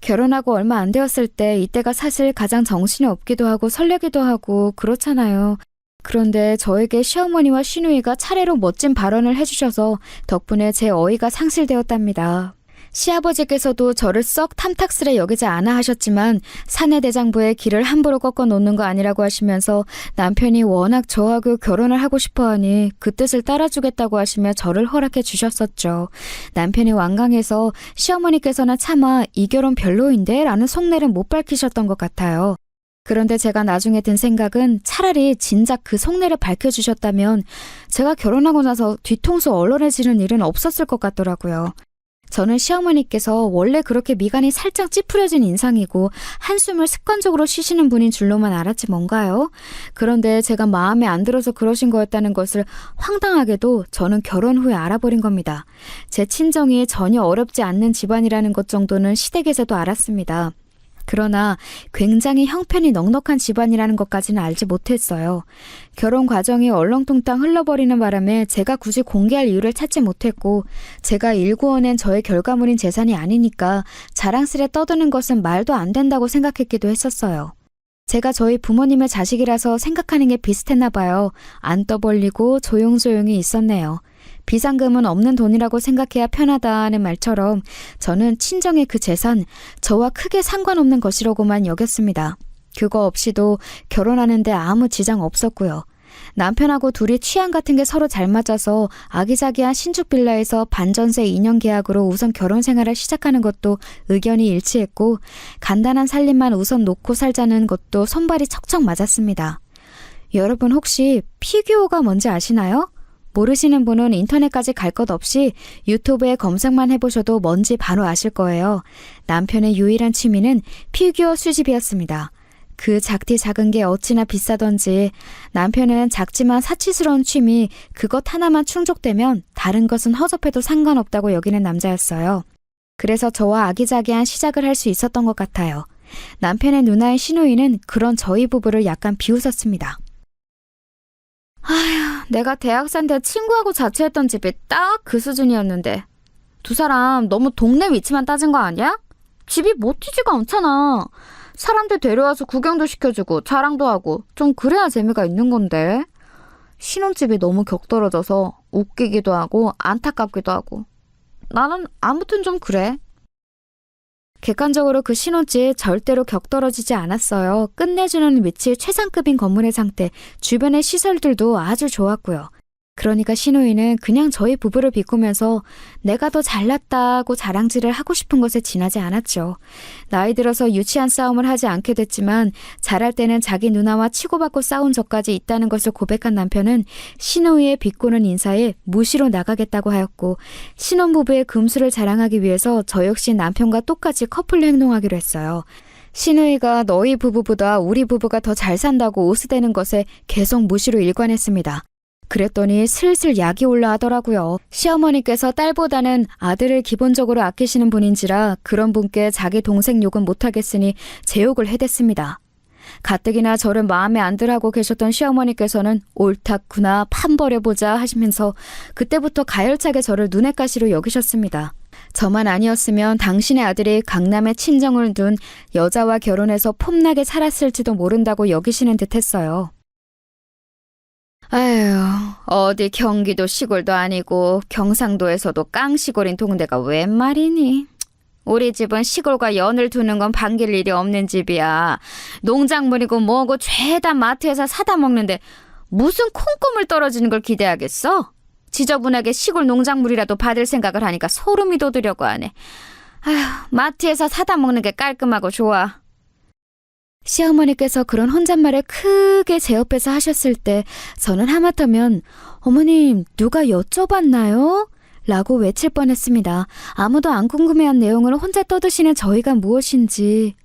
결혼하고 얼마 안 되었을 때 이때가 사실 가장 정신이 없기도 하고 설레기도 하고 그렇잖아요. 그런데 저에게 시어머니와 시누이가 차례로 멋진 발언을 해주셔서 덕분에 제 어이가 상실되었답니다. 시아버지께서도 저를 썩 탐탁스레 여기지 않아 하셨지만 사내대장부의 길을 함부로 꺾어 놓는 거 아니라고 하시면서 남편이 워낙 저하고 결혼을 하고 싶어하니 그 뜻을 따라주겠다고 하시며 저를 허락해 주셨었죠. 남편이 완강해서 시어머니께서는 차마 이 결혼 별로인데 라는 속내를 못 밝히셨던 것 같아요. 그런데 제가 나중에 든 생각은 차라리 진작 그 속내를 밝혀주셨다면 제가 결혼하고 나서 뒤통수 얼얼해지는 일은 없었을 것 같더라고요. 저는 시어머니께서 원래 그렇게 미간이 살짝 찌푸려진 인상이고 한숨을 습관적으로 쉬시는 분인 줄로만 알았지 뭔가요? 그런데 제가 마음에 안 들어서 그러신 거였다는 것을 황당하게도 저는 결혼 후에 알아버린 겁니다. 제 친정이 전혀 어렵지 않는 집안이라는 것 정도는 시댁에서도 알았습니다. 그러나 굉장히 형편이 넉넉한 집안이라는 것까지는 알지 못했어요. 결혼 과정이 얼렁뚱땅 흘러버리는 바람에 제가 굳이 공개할 이유를 찾지 못했고 제가 일구어낸 저의 결과물인 재산이 아니니까 자랑스레 떠드는 것은 말도 안 된다고 생각했기도 했었어요. 제가 저희 부모님의 자식이라서 생각하는 게 비슷했나 봐요. 안 떠벌리고 조용조용히 있었네요. 비상금은 없는 돈이라고 생각해야 편하다는 말처럼 저는 친정의 그 재산, 저와 크게 상관없는 것이라고만 여겼습니다. 그거 없이도 결혼하는데 아무 지장 없었고요. 남편하고 둘이 취향 같은 게 서로 잘 맞아서 아기자기한 신축 빌라에서 반전세 2년 계약으로 우선 결혼 생활을 시작하는 것도 의견이 일치했고 간단한 살림만 우선 놓고 살자는 것도 손발이 척척 맞았습니다. 여러분 혹시 피규어가 뭔지 아시나요? 모르시는 분은 인터넷까지 갈 것 없이 유튜브에 검색만 해보셔도 뭔지 바로 아실 거예요. 남편의 유일한 취미는 피규어 수집이었습니다. 그 작디 작은 게 어찌나 비싸던지 남편은 작지만 사치스러운 취미 그것 하나만 충족되면 다른 것은 허접해도 상관없다고 여기는 남자였어요. 그래서 저와 아기자기한 시작을 할 수 있었던 것 같아요. 남편의 누나의 시누이는 그런 저희 부부를 약간 비웃었습니다. 아휴, 내가 대학생 때 친구하고 자취했던 집이 딱 그 수준이었는데 두 사람 너무 동네 위치만 따진 거 아니야? 집이 멋지지가 않잖아. 사람들 데려와서 구경도 시켜주고 자랑도 하고 좀 그래야 재미가 있는 건데. 신혼집이 너무 격떨어져서 웃기기도 하고 안타깝기도 하고. 나는 아무튼 좀 그래. 객관적으로 그 신혼집 절대로 격떨어지지 않았어요. 끝내주는 위치 최상급인 건물의 상태, 주변의 시설들도 아주 좋았고요. 그러니까 신우이는 그냥 저희 부부를 비꾸면서 내가 더 잘났다고 자랑질을 하고 싶은 것에 지나지 않았죠. 나이 들어서 유치한 싸움을 하지 않게 됐지만 잘할 때는 자기 누나와 치고받고 싸운 적까지 있다는 것을 고백한 남편은 신우이의 비꼬는 인사에 무시로 나가겠다고 하였고, 신혼부부의 금수를 자랑하기 위해서 저 역시 남편과 똑같이 커플로 행동하기로 했어요. 신우이가 너희 부부보다 우리 부부가 더 잘 산다고 오스대는 것에 계속 무시로 일관했습니다. 그랬더니 슬슬 약이 올라하더라고요. 시어머니께서 딸보다는 아들을 기본적으로 아끼시는 분인지라 그런 분께 자기 동생 욕은 못하겠으니 제 욕을 해댔습니다. 가뜩이나 저를 마음에 안 들하고 계셨던 시어머니께서는 옳다구나 판버려보자 하시면서 그때부터 가열차게 저를 눈엣 가시로 여기셨습니다. 저만 아니었으면 당신의 아들이 강남에 친정을 둔 여자와 결혼해서 폼나게 살았을지도 모른다고 여기시는 듯 했어요. 아휴, 어디 경기도 시골도 아니고 경상도에서도 깡시골인 동네가 웬 말이니? 우리 집은 시골과 연을 두는 건 반길 일이 없는 집이야. 농작물이고 뭐고 죄다 마트에서 사다 먹는데 무슨 콩고물 떨어지는 걸 기대하겠어? 지저분하게 시골 농작물이라도 받을 생각을 하니까 소름이 돋으려고 하네. 아휴, 마트에서 사다 먹는 게 깔끔하고 좋아. 시어머니께서 그런 혼잣말을 크게 제 옆에서 하셨을 때 저는 하마터면 어머님 누가 여쭤봤나요? 라고 외칠 뻔했습니다. 아무도 안 궁금해한 내용을 혼자 떠드시는 저희가 무엇인지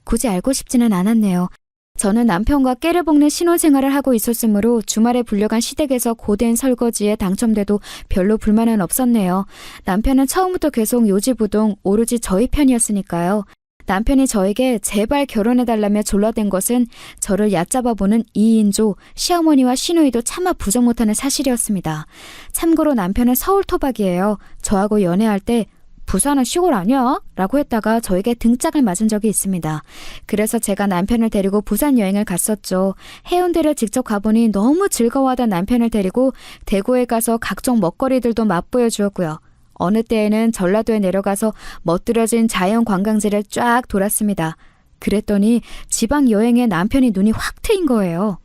굳이 알고 싶지는 않았네요. 저는 남편과 깨를 볶는 신혼생활을 하고 있었으므로 주말에 불려간 시댁에서 고된 설거지에 당첨돼도 별로 불만은 없었네요. 남편은 처음부터 계속 요지부동 오로지 저희 편이었으니까요. 남편이 저에게 제발 결혼해달라며 졸라댄 것은 저를 얕잡아보는 이인조, 시어머니와 시누이도 차마 부정 못하는 사실이었습니다. 참고로 남편은 서울 토박이에요. 저하고 연애할 때 부산은 시골 아니야? 라고 했다가 저에게 등짝을 맞은 적이 있습니다. 그래서 제가 남편을 데리고 부산 여행을 갔었죠. 해운대를 직접 가보니 너무 즐거워하던 남편을 데리고 대구에 가서 각종 먹거리들도 맛보여 주었고요. 어느 때에는 전라도에 내려가서 멋들어진 자연 관광지를 쫙 돌았습니다. 그랬더니 지방 여행에 남편이 눈이 확 트인 거예요.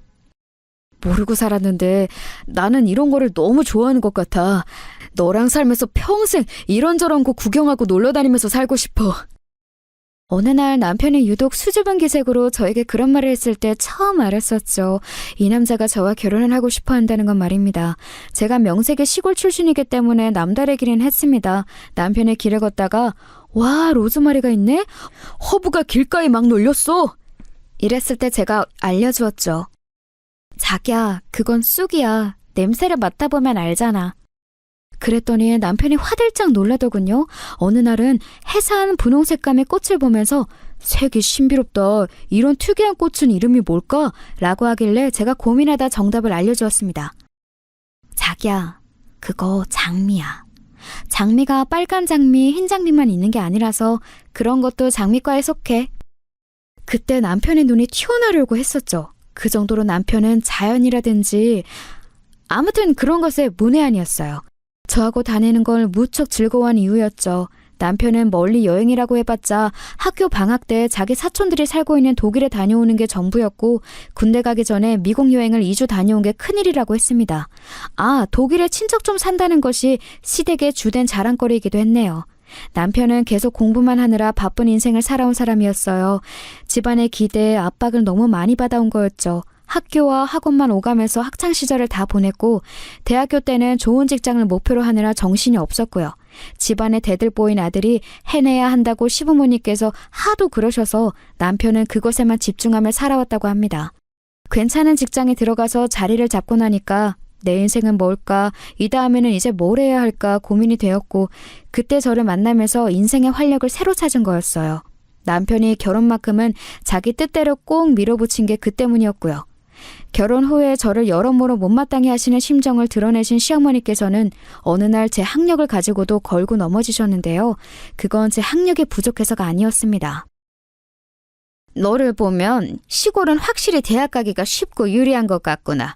모르고 살았는데 나는 이런 거를 너무 좋아하는 것 같아. 너랑 살면서 평생 이런저런 곳 구경하고 놀러다니면서 살고 싶어. 어느 날 남편이 유독 수줍은 기색으로 저에게 그런 말을 했을 때 처음 알았었죠. 이 남자가 저와 결혼을 하고 싶어 한다는 건 말입니다. 제가 명색의 시골 출신이기 때문에 남다르기는 했습니다. 남편의 길을 걷다가 와, 로즈마리가 있네? 허브가 길가에 막 놀렸어. 이랬을 때 제가 알려주었죠. 자기야, 그건 쑥이야. 냄새를 맡아보면 알잖아. 그랬더니 남편이 화들짝 놀라더군요. 어느 날은 해사한 분홍 색감의 꽃을 보면서 색이 신비롭다. 이런 특이한 꽃은 이름이 뭘까? 라고 하길래 제가 고민하다 정답을 알려주었습니다. 자기야, 그거 장미야. 장미가 빨간 장미, 흰 장미만 있는 게 아니라서 그런 것도 장미과에 속해. 그때 남편의 눈이 튀어나오려고 했었죠. 그 정도로 남편은 자연이라든지 아무튼 그런 것에 문외한이었어요. 저하고 다니는 걸 무척 즐거워한 이유였죠. 남편은 멀리 여행이라고 해봤자 학교 방학 때 자기 사촌들이 살고 있는 독일에 다녀오는 게 전부였고 군대 가기 전에 미국 여행을 2주 다녀온 게 큰일이라고 했습니다. 아, 독일에 친척 좀 산다는 것이 시댁의 주된 자랑거리이기도 했네요. 남편은 계속 공부만 하느라 바쁜 인생을 살아온 사람이었어요. 집안의 기대에 압박을 너무 많이 받아온 거였죠. 학교와 학원만 오가면서 학창시절을 다 보냈고 대학교 때는 좋은 직장을 목표로 하느라 정신이 없었고요. 집안에 대들보인 아들이 해내야 한다고 시부모님께서 하도 그러셔서 남편은 그것에만 집중하며 살아왔다고 합니다. 괜찮은 직장에 들어가서 자리를 잡고 나니까 내 인생은 뭘까? 이 다음에는 이제 뭘 해야 할까 고민이 되었고 그때 저를 만나면서 인생의 활력을 새로 찾은 거였어요. 남편이 결혼만큼은 자기 뜻대로 꼭 밀어붙인 게 그 때문이었고요. 결혼 후에 저를 여러모로 못마땅해 하시는 심정을 드러내신 시어머니께서는 어느 날 제 학력을 가지고도 걸고 넘어지셨는데요. 그건 제 학력이 부족해서가 아니었습니다. 너를 보면 시골은 확실히 대학 가기가 쉽고 유리한 것 같구나.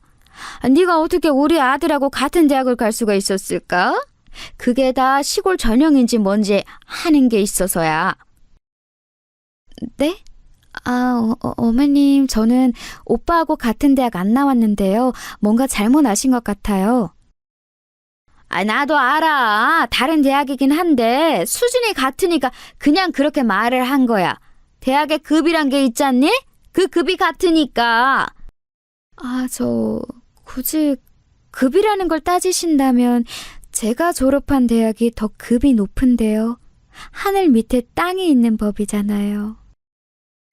네가 어떻게 우리 아들하고 같은 대학을 갈 수가 있었을까? 그게 다 시골 전형인지 뭔지 하는 게 있어서야. 네? 어머님, 저는 오빠하고 같은 대학 안 나왔는데요. 뭔가 잘못 아신 것 같아요. 나도 알아. 다른 대학이긴 한데 수준이 같으니까 그냥 그렇게 말을 한 거야. 대학에 급이란 게 있잖니? 그 급이 같으니까. 굳이 급이라는 걸 따지신다면 제가 졸업한 대학이 더 급이 높은데요. 하늘 밑에 땅이 있는 법이잖아요.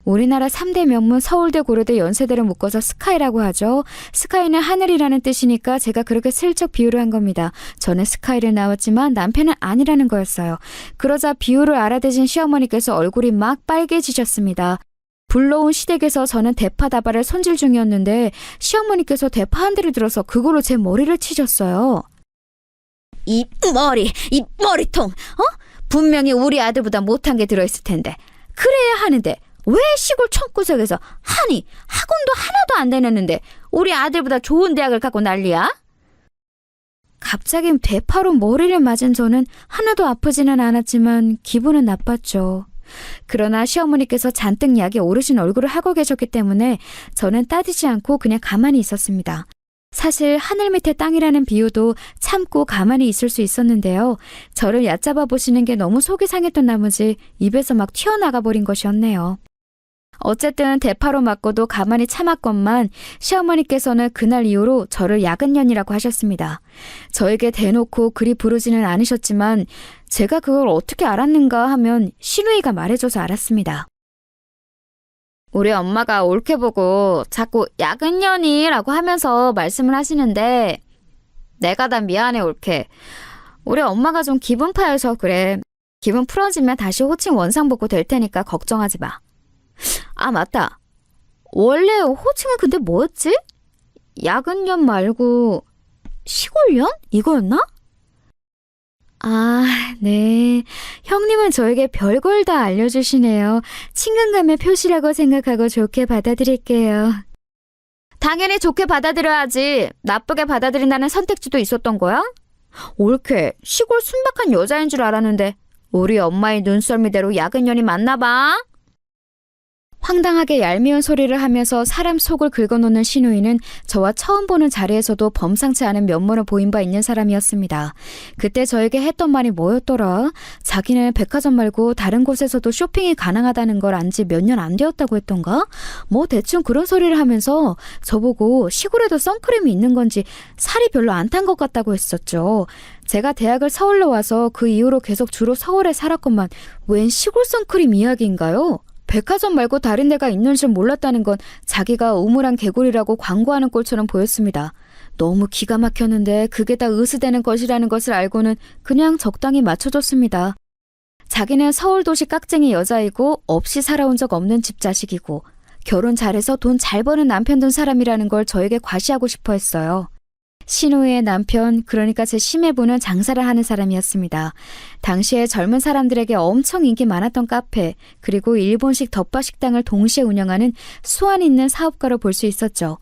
우리나라 3대 명문 서울대, 고려대, 연세대를 묶어서 스카이라고 하죠. 스카이는 하늘이라는 뜻이니까 제가 그렇게 슬쩍 비유를 한 겁니다. 저는 스카이를 나왔지만 남편은 아니라는 거였어요. 그러자 비유를 알아대신 시어머니께서 얼굴이 막 빨개지셨습니다. 불러온 시댁에서 저는 대파다발을 손질 중이었는데 시어머니께서 대파 한 대를 들어서 그걸로 제 머리를 치셨어요. 이 머리통, 분명히 우리 아들보다 못한 게 들어있을 텐데. 그래야 하는데 왜 시골 촌구석에서 학원도 하나도 안 다녔는데 우리 아들보다 좋은 대학을 가고 난리야? 갑자기 대파로 머리를 맞은 저는 하나도 아프지는 않았지만 기분은 나빴죠. 그러나 시어머니께서 잔뜩 약이 오르신 얼굴을 하고 계셨기 때문에 저는 따지지 않고 그냥 가만히 있었습니다. 사실 하늘 밑에 땅이라는 비유도 참고 가만히 있을 수 있었는데요. 저를 얕잡아 보시는 게 너무 속이 상했던 나머지 입에서 막 튀어나가 버린 것이었네요. 어쨌든 대파로 맞고도 가만히 참았건만 시어머니께서는 그날 이후로 저를 야근년이라고 하셨습니다. 저에게 대놓고 그리 부르지는 않으셨지만 제가 그걸 어떻게 알았는가 하면 시누이가 말해줘서 알았습니다. 우리 엄마가 옳게 보고 자꾸 야근년이라고 하면서 말씀을 하시는데 내가 다 미안해 옳게. 우리 엄마가 좀 기분 파여서 그래. 기분 풀어지면 다시 호칭 원상복구 될 테니까 걱정하지 마. 맞다. 원래 호칭은 근데 뭐였지? 야근년 말고 시골년? 이거였나? 네. 형님은 저에게 별걸 다 알려주시네요. 친근감의 표시라고 생각하고 좋게 받아들일게요. 당연히 좋게 받아들여야지. 나쁘게 받아들인다는 선택지도 있었던 거야? 옳게 시골 순박한 여자인 줄 알았는데 우리 엄마의 눈썰미대로 야근년이 맞나 봐. 황당하게 얄미운 소리를 하면서 사람 속을 긁어놓는 시누이는 저와 처음 보는 자리에서도 범상치 않은 면모를 보인 바 있는 사람이었습니다. 그때 저에게 했던 말이 뭐였더라? 자기는 백화점 말고 다른 곳에서도 쇼핑이 가능하다는 걸 안 지 몇 년 안 되었다고 했던가? 뭐 대충 그런 소리를 하면서 저보고 시골에도 선크림이 있는 건지 살이 별로 안 탄 것 같다고 했었죠. 제가 대학을 서울로 와서 그 이후로 계속 주로 서울에 살았건만 웬 시골 선크림 이야기인가요? 백화점 말고 다른 데가 있는 줄 몰랐다는 건 자기가 우물안 개구리라고 광고하는 꼴처럼 보였습니다. 너무 기가 막혔는데 그게 다 의스대는 것이라는 것을 알고는 그냥 적당히 맞춰줬습니다. 자기는 서울도시 깍쟁이 여자이고 없이 살아온 적 없는 집 자식이고 결혼 잘해서 돈 잘 버는 남편 둔 사람이라는 걸 저에게 과시하고 싶어 했어요. 시누이의 남편, 그러니까 제 시매부는 장사를 하는 사람이었습니다. 당시에 젊은 사람들에게 엄청 인기 많았던 카페, 그리고 일본식 덮밥 식당을 동시에 운영하는 수완 있는 사업가로 볼 수 있었죠.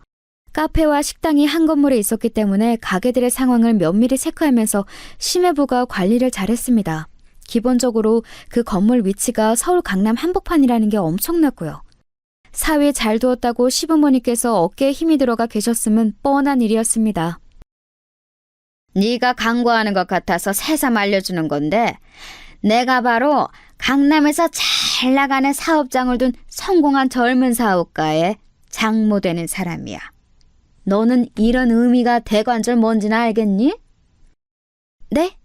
카페와 식당이 한 건물에 있었기 때문에 가게들의 상황을 면밀히 체크하면서 시매부가 관리를 잘했습니다. 기본적으로 그 건물 위치가 서울 강남 한복판이라는 게 엄청났고요. 사위 잘 두었다고 시부모님께서 어깨에 힘이 들어가 계셨음은 뻔한 일이었습니다. 네가 광고하는 것 같아서 새삼 알려주는 건데 내가 바로 강남에서 잘 나가는 사업장을 둔 성공한 젊은 사업가의 장모 되는 사람이야. 너는 이런 의미가 대관절 뭔지는 알겠니? 네?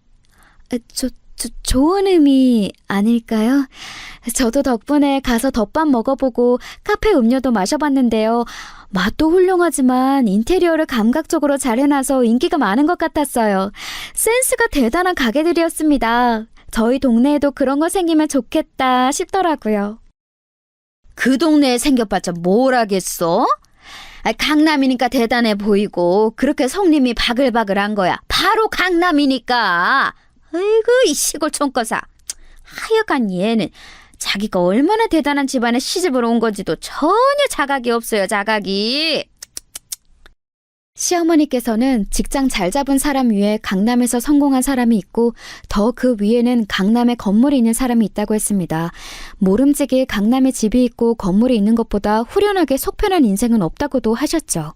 좋은 의미 아닐까요? 저도 덕분에 가서 덮밥 먹어보고 카페 음료도 마셔봤는데요. 맛도 훌륭하지만 인테리어를 감각적으로 잘 해놔서 인기가 많은 것 같았어요. 센스가 대단한 가게들이었습니다. 저희 동네에도 그런 거 생기면 좋겠다 싶더라고요. 그 동네에 생겨봤자 뭘 하겠어? 강남이니까 대단해 보이고 그렇게 손님이 바글바글한 거야. 바로 강남이니까. 아이고 이 시골 촌거사. 하여간 얘는 자기가 얼마나 대단한 집안에 시집을 온 건지도 전혀 자각이 없어요, 자각이. 시어머니께서는 직장 잘 잡은 사람 위에 강남에서 성공한 사람이 있고 더 그 위에는 강남에 건물이 있는 사람이 있다고 했습니다. 모름지기 강남에 집이 있고 건물이 있는 것보다 후련하게 속편한 인생은 없다고도 하셨죠.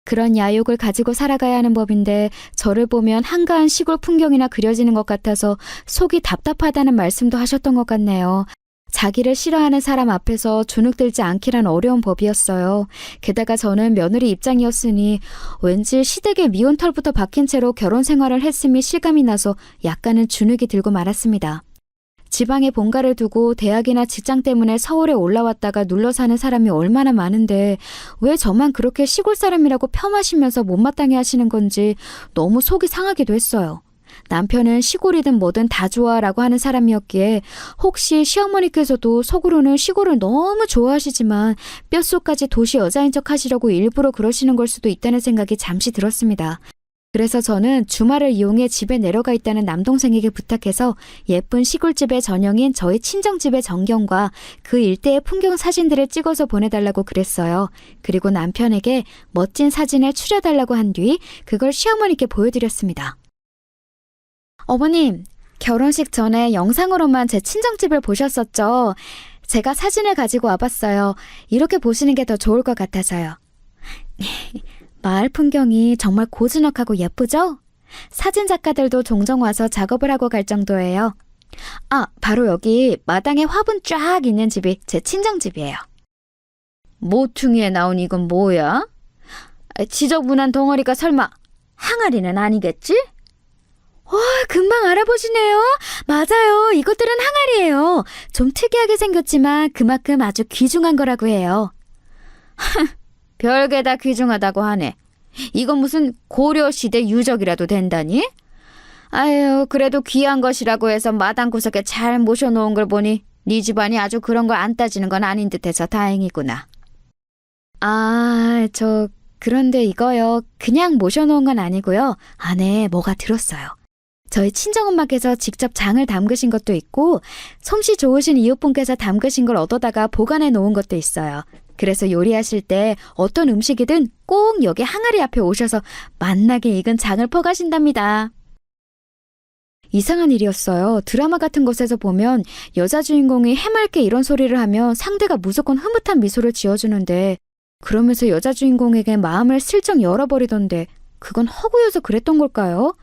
그런 야욕을 가지고 살아가야 하는 법인데 저를 보면 한가한 시골 풍경이나 그려지는 것 같아서 속이 답답하다는 말씀도 하셨던 것 같네요. 자기를 싫어하는 사람 앞에서 주눅들지 않기란 어려운 법이었어요. 게다가 저는 며느리 입장이었으니 왠지 시댁에 미운 털부터 박힌 채로 결혼 생활을 했음이 실감이 나서 약간은 주눅이 들고 말았습니다. 지방에 본가를 두고 대학이나 직장 때문에 서울에 올라왔다가 눌러 사는 사람이 얼마나 많은데 왜 저만 그렇게 시골 사람이라고 폄하시면서 못마땅해 하시는 건지 너무 속이 상하기도 했어요. 남편은 시골이든 뭐든 다 좋아라고 하는 사람이었기에 혹시 시어머니께서도 속으로는 시골을 너무 좋아하시지만 뼛속까지 도시 여자인 척 하시려고 일부러 그러시는 걸 수도 있다는 생각이 잠시 들었습니다. 그래서 저는 주말을 이용해 집에 내려가 있다는 남동생에게 부탁해서 예쁜 시골집의 전형인 저희 친정집의 전경과 그 일대의 풍경 사진들을 찍어서 보내달라고 그랬어요. 그리고 남편에게 멋진 사진을 추려달라고 한 뒤 그걸 시어머니께 보여드렸습니다. 어머님, 결혼식 전에 영상으로만 제 친정집을 보셨었죠? 제가 사진을 가지고 와봤어요. 이렇게 보시는 게 더 좋을 것 같아서요. 마을 풍경이 정말 고즈넉하고 예쁘죠? 사진 작가들도 종종 와서 작업을 하고 갈 정도예요. 아, 바로 여기 마당에 화분 쫙 있는 집이 제 친정집이에요. 모퉁이에 나온 이건 뭐야? 지저분한 덩어리가 설마 항아리는 아니겠지? 와, 금방 알아보시네요. 맞아요. 이것들은 항아리예요. 좀 특이하게 생겼지만 그만큼 아주 귀중한 거라고 해요. 별게 다 귀중하다고 하네. 이건 무슨 고려시대 유적이라도 된다니? 아유, 그래도 귀한 것이라고 해서 마당 구석에 잘 모셔놓은 걸 보니 네 집안이 아주 그런 걸 안 따지는 건 아닌 듯해서 다행이구나. 아, 그런데 이거요. 그냥 모셔놓은 건 아니고요. 안에 뭐가 들었어요. 저희 친정엄마께서 직접 장을 담그신 것도 있고 솜씨 좋으신 이웃분께서 담그신 걸 얻어다가 보관해 놓은 것도 있어요. 그래서 요리하실 때 어떤 음식이든 꼭 여기 항아리 앞에 오셔서 맛나게 익은 장을 퍼가신답니다. 이상한 일이었어요. 드라마 같은 것에서 보면 여자 주인공이 해맑게 이런 소리를 하면 상대가 무조건 흐뭇한 미소를 지어주는데 그러면서 여자 주인공에게 마음을 슬쩍 열어버리던데 그건 허구여서 그랬던 걸까요?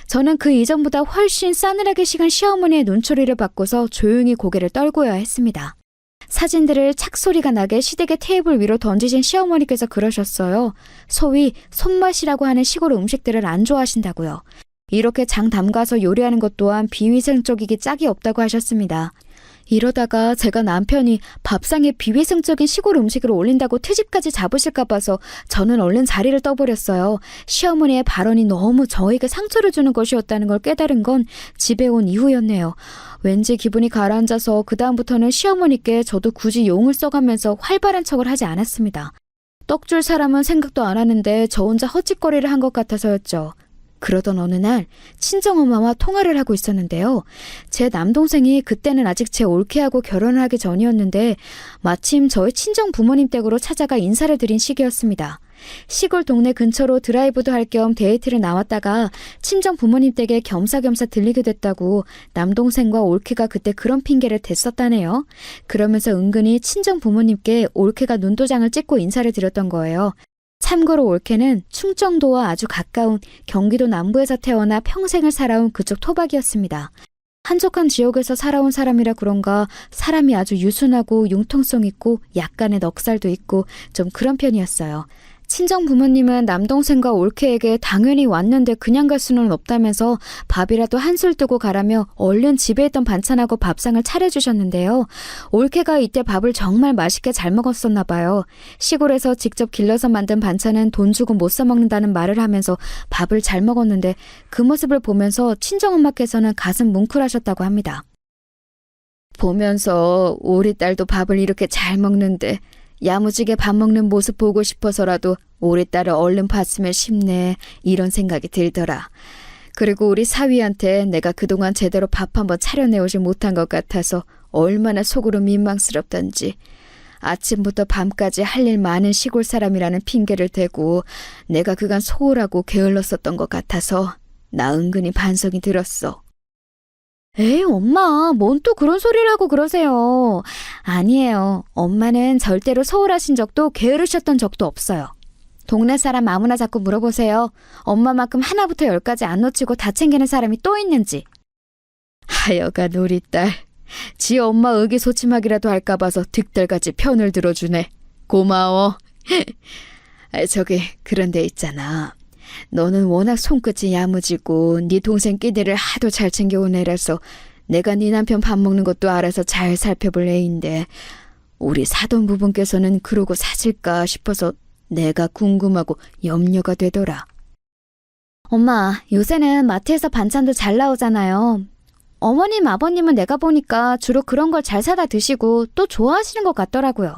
저는 그 이전보다 훨씬 싸늘하게 식은 시어머니의 눈초리를 받고서 조용히 고개를 떨고야 했습니다. 사진들을 착소리가 나게 시댁의 테이블 위로 던지신 시어머니께서 그러셨어요. 소위 손맛이라고 하는 시골 음식들을 안 좋아하신다고요. 이렇게 장 담가서 요리하는 것 또한 비위생적이기 짝이 없다고 하셨습니다. 이러다가 제가 남편이 밥상에 비위생적인 시골 음식을 올린다고 트집까지 잡으실까 봐서 저는 얼른 자리를 떠버렸어요. 시어머니의 발언이 너무 저에게 상처를 주는 것이었다는 걸 깨달은 건 집에 온 이후였네요. 왠지 기분이 가라앉아서 그다음부터는 시어머니께 저도 굳이 용을 써가면서 활발한 척을 하지 않았습니다. 떡줄 사람은 생각도 안 하는데 저 혼자 헛짓거리를 한 것 같아서였죠. 그러던 어느 날 친정엄마와 통화를 하고 있었는데요. 제 남동생이 그때는 아직 제 올케하고 결혼을 하기 전이었는데 마침 저희 친정 부모님 댁으로 찾아가 인사를 드린 시기였습니다. 시골 동네 근처로 드라이브도 할 겸 데이트를 나왔다가 친정 부모님 댁에 겸사겸사 들리게 됐다고 남동생과 올케가 그때 그런 핑계를 댔었다네요. 그러면서 은근히 친정 부모님께 올케가 눈도장을 찍고 인사를 드렸던 거예요. 참고로 올케는 충청도와 아주 가까운 경기도 남부에서 태어나 평생을 살아온 그쪽 토박이었습니다. 한적한 지역에서 살아온 사람이라 그런가 사람이 아주 유순하고 융통성 있고 약간의 넉살도 있고 좀 그런 편이었어요. 친정 부모님은 남동생과 올케에게 당연히 왔는데 그냥 갈 수는 없다면서 밥이라도 한술 뜨고 가라며 얼른 집에 있던 반찬하고 밥상을 차려주셨는데요. 올케가 이때 밥을 정말 맛있게 잘 먹었었나 봐요. 시골에서 직접 길러서 만든 반찬은 돈 주고 못 사 먹는다는 말을 하면서 밥을 잘 먹었는데 그 모습을 보면서 친정엄마께서는 가슴 뭉클하셨다고 합니다. 보면서 우리 딸도 밥을 이렇게 잘 먹는데 야무지게 밥 먹는 모습 보고 싶어서라도 우리 딸을 얼른 봤으면 싶네 이런 생각이 들더라. 그리고 우리 사위한테 내가 그동안 제대로 밥 한번 차려내오지 못한 것 같아서 얼마나 속으로 민망스럽던지. 아침부터 밤까지 할 일 많은 시골 사람이라는 핑계를 대고 내가 그간 소홀하고 게을렀었던 것 같아서 나 은근히 반성이 들었어. 에이, 엄마, 뭔 또 그런 소리를 하고 그러세요. 아니에요. 엄마는 절대로 소홀하신 적도 게으르셨던 적도 없어요. 동네 사람 아무나 자꾸 물어보세요. 엄마만큼 하나부터 열까지 안 놓치고 다 챙기는 사람이 또 있는지. 하여간 우리 딸, 지 엄마 의기소침하기라도 할까 봐서 득달같이 편을 들어주네. 고마워. 저기 그런데 있잖아. 너는 워낙 손끝이 야무지고 네 동생 끼들을 하도 잘 챙겨온 애라서 내가 네 남편 밥 먹는 것도 알아서 잘 살펴볼 애인데 우리 사돈부분께서는 그러고 사실까 싶어서 내가 궁금하고 염려가 되더라. 엄마, 요새는 마트에서 반찬도 잘 나오잖아요. 어머님, 아버님은 내가 보니까 주로 그런 걸 잘 사다 드시고 또 좋아하시는 것 같더라고요.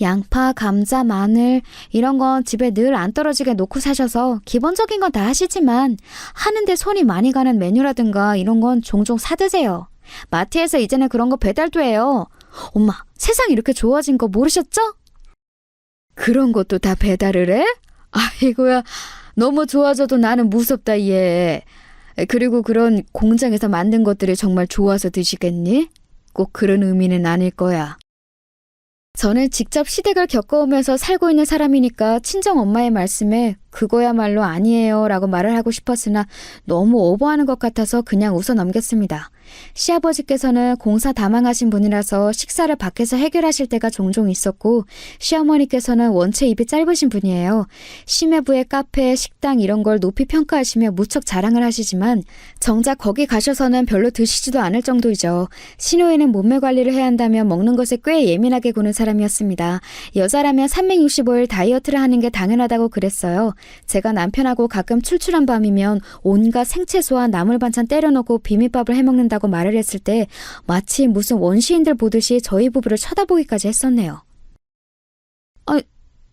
양파, 감자, 마늘 이런 건 집에 늘 안 떨어지게 놓고 사셔서 기본적인 건 다 하시지만 하는데 손이 많이 가는 메뉴라든가 이런 건 종종 사드세요. 마트에서 이제는 그런 거 배달도 해요. 엄마, 세상 이렇게 좋아진 거 모르셨죠? 그런 것도 다 배달을 해? 아이고야, 너무 좋아져도 나는 무섭다 얘. 그리고 그런 공장에서 만든 것들이 정말 좋아서 드시겠니? 꼭 그런 의미는 아닐 거야. 저는 직접 시댁을 겪어오면서 살고 있는 사람이니까 친정 엄마의 말씀에 그거야말로 아니에요 라고 말을 하고 싶었으나 너무 오버하는 것 같아서 그냥 웃어 넘겼습니다. 시아버지께서는 공사 다망하신 분이라서 식사를 밖에서 해결하실 때가 종종 있었고 시어머니께서는 원체 입이 짧으신 분이에요. 심해부의 카페, 식당 이런 걸 높이 평가하시며 무척 자랑을 하시지만 정작 거기 가셔서는 별로 드시지도 않을 정도이죠. 신호에는 몸매 관리를 해야 한다며 먹는 것에 꽤 예민하게 구는 사람이었습니다. 여자라면 365일 다이어트를 하는 게 당연하다고 그랬어요. 제가 남편하고 가끔 출출한 밤이면 온갖 생채소와 나물 반찬 때려넣고 비빔밥을 해먹는다고 말을 했을 때 마치 무슨 원시인들 보듯이 저희 부부를 쳐다보기까지 했었네요.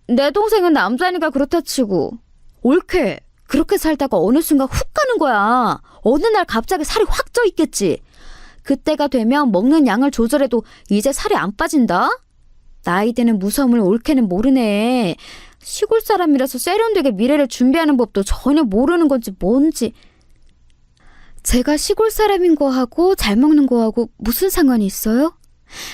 내 동생은 남자니까 그렇다 치고 옳게 그렇게 살다가 어느 순간 훅 가는 거야. 어느 날 갑자기 살이 확 쪄 있겠지. 그때가 되면 먹는 양을 조절해도 이제 살이 안 빠진다? 나이 드는 무서움을 옳게는 모르네. 시골 사람이라서 세련되게 미래를 준비하는 법도 전혀 모르는 건지 뭔지. 제가 시골 사람인 거하고 잘 먹는 거하고 무슨 상관이 있어요?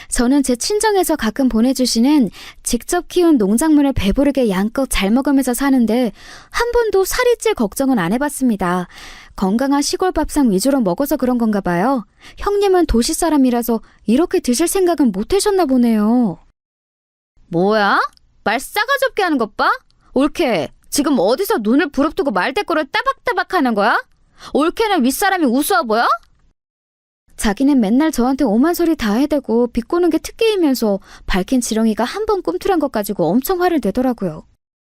저는 제 친정에서 가끔 보내주시는 직접 키운 농작물을 배부르게 양껏 잘 먹으면서 사는데 한 번도 살이 찔 걱정은 안 해봤습니다. 건강한 시골 밥상 위주로 먹어서 그런 건가 봐요. 형님은 도시 사람이라서 이렇게 드실 생각은 못 하셨나 보네요. 뭐야? 말 싸가지 없게 하는 것 봐? 옳게 지금 어디서 눈을 부릅뜨고 말대꾸를 따박따박 하는 거야? 옳게는 윗사람이 우스워 보여? 자기는 맨날 저한테 오만 소리 다 해대고 비꼬는 게 특기이면서 밝힌 지렁이가 한 번 꿈틀한 것 가지고 엄청 화를 내더라고요.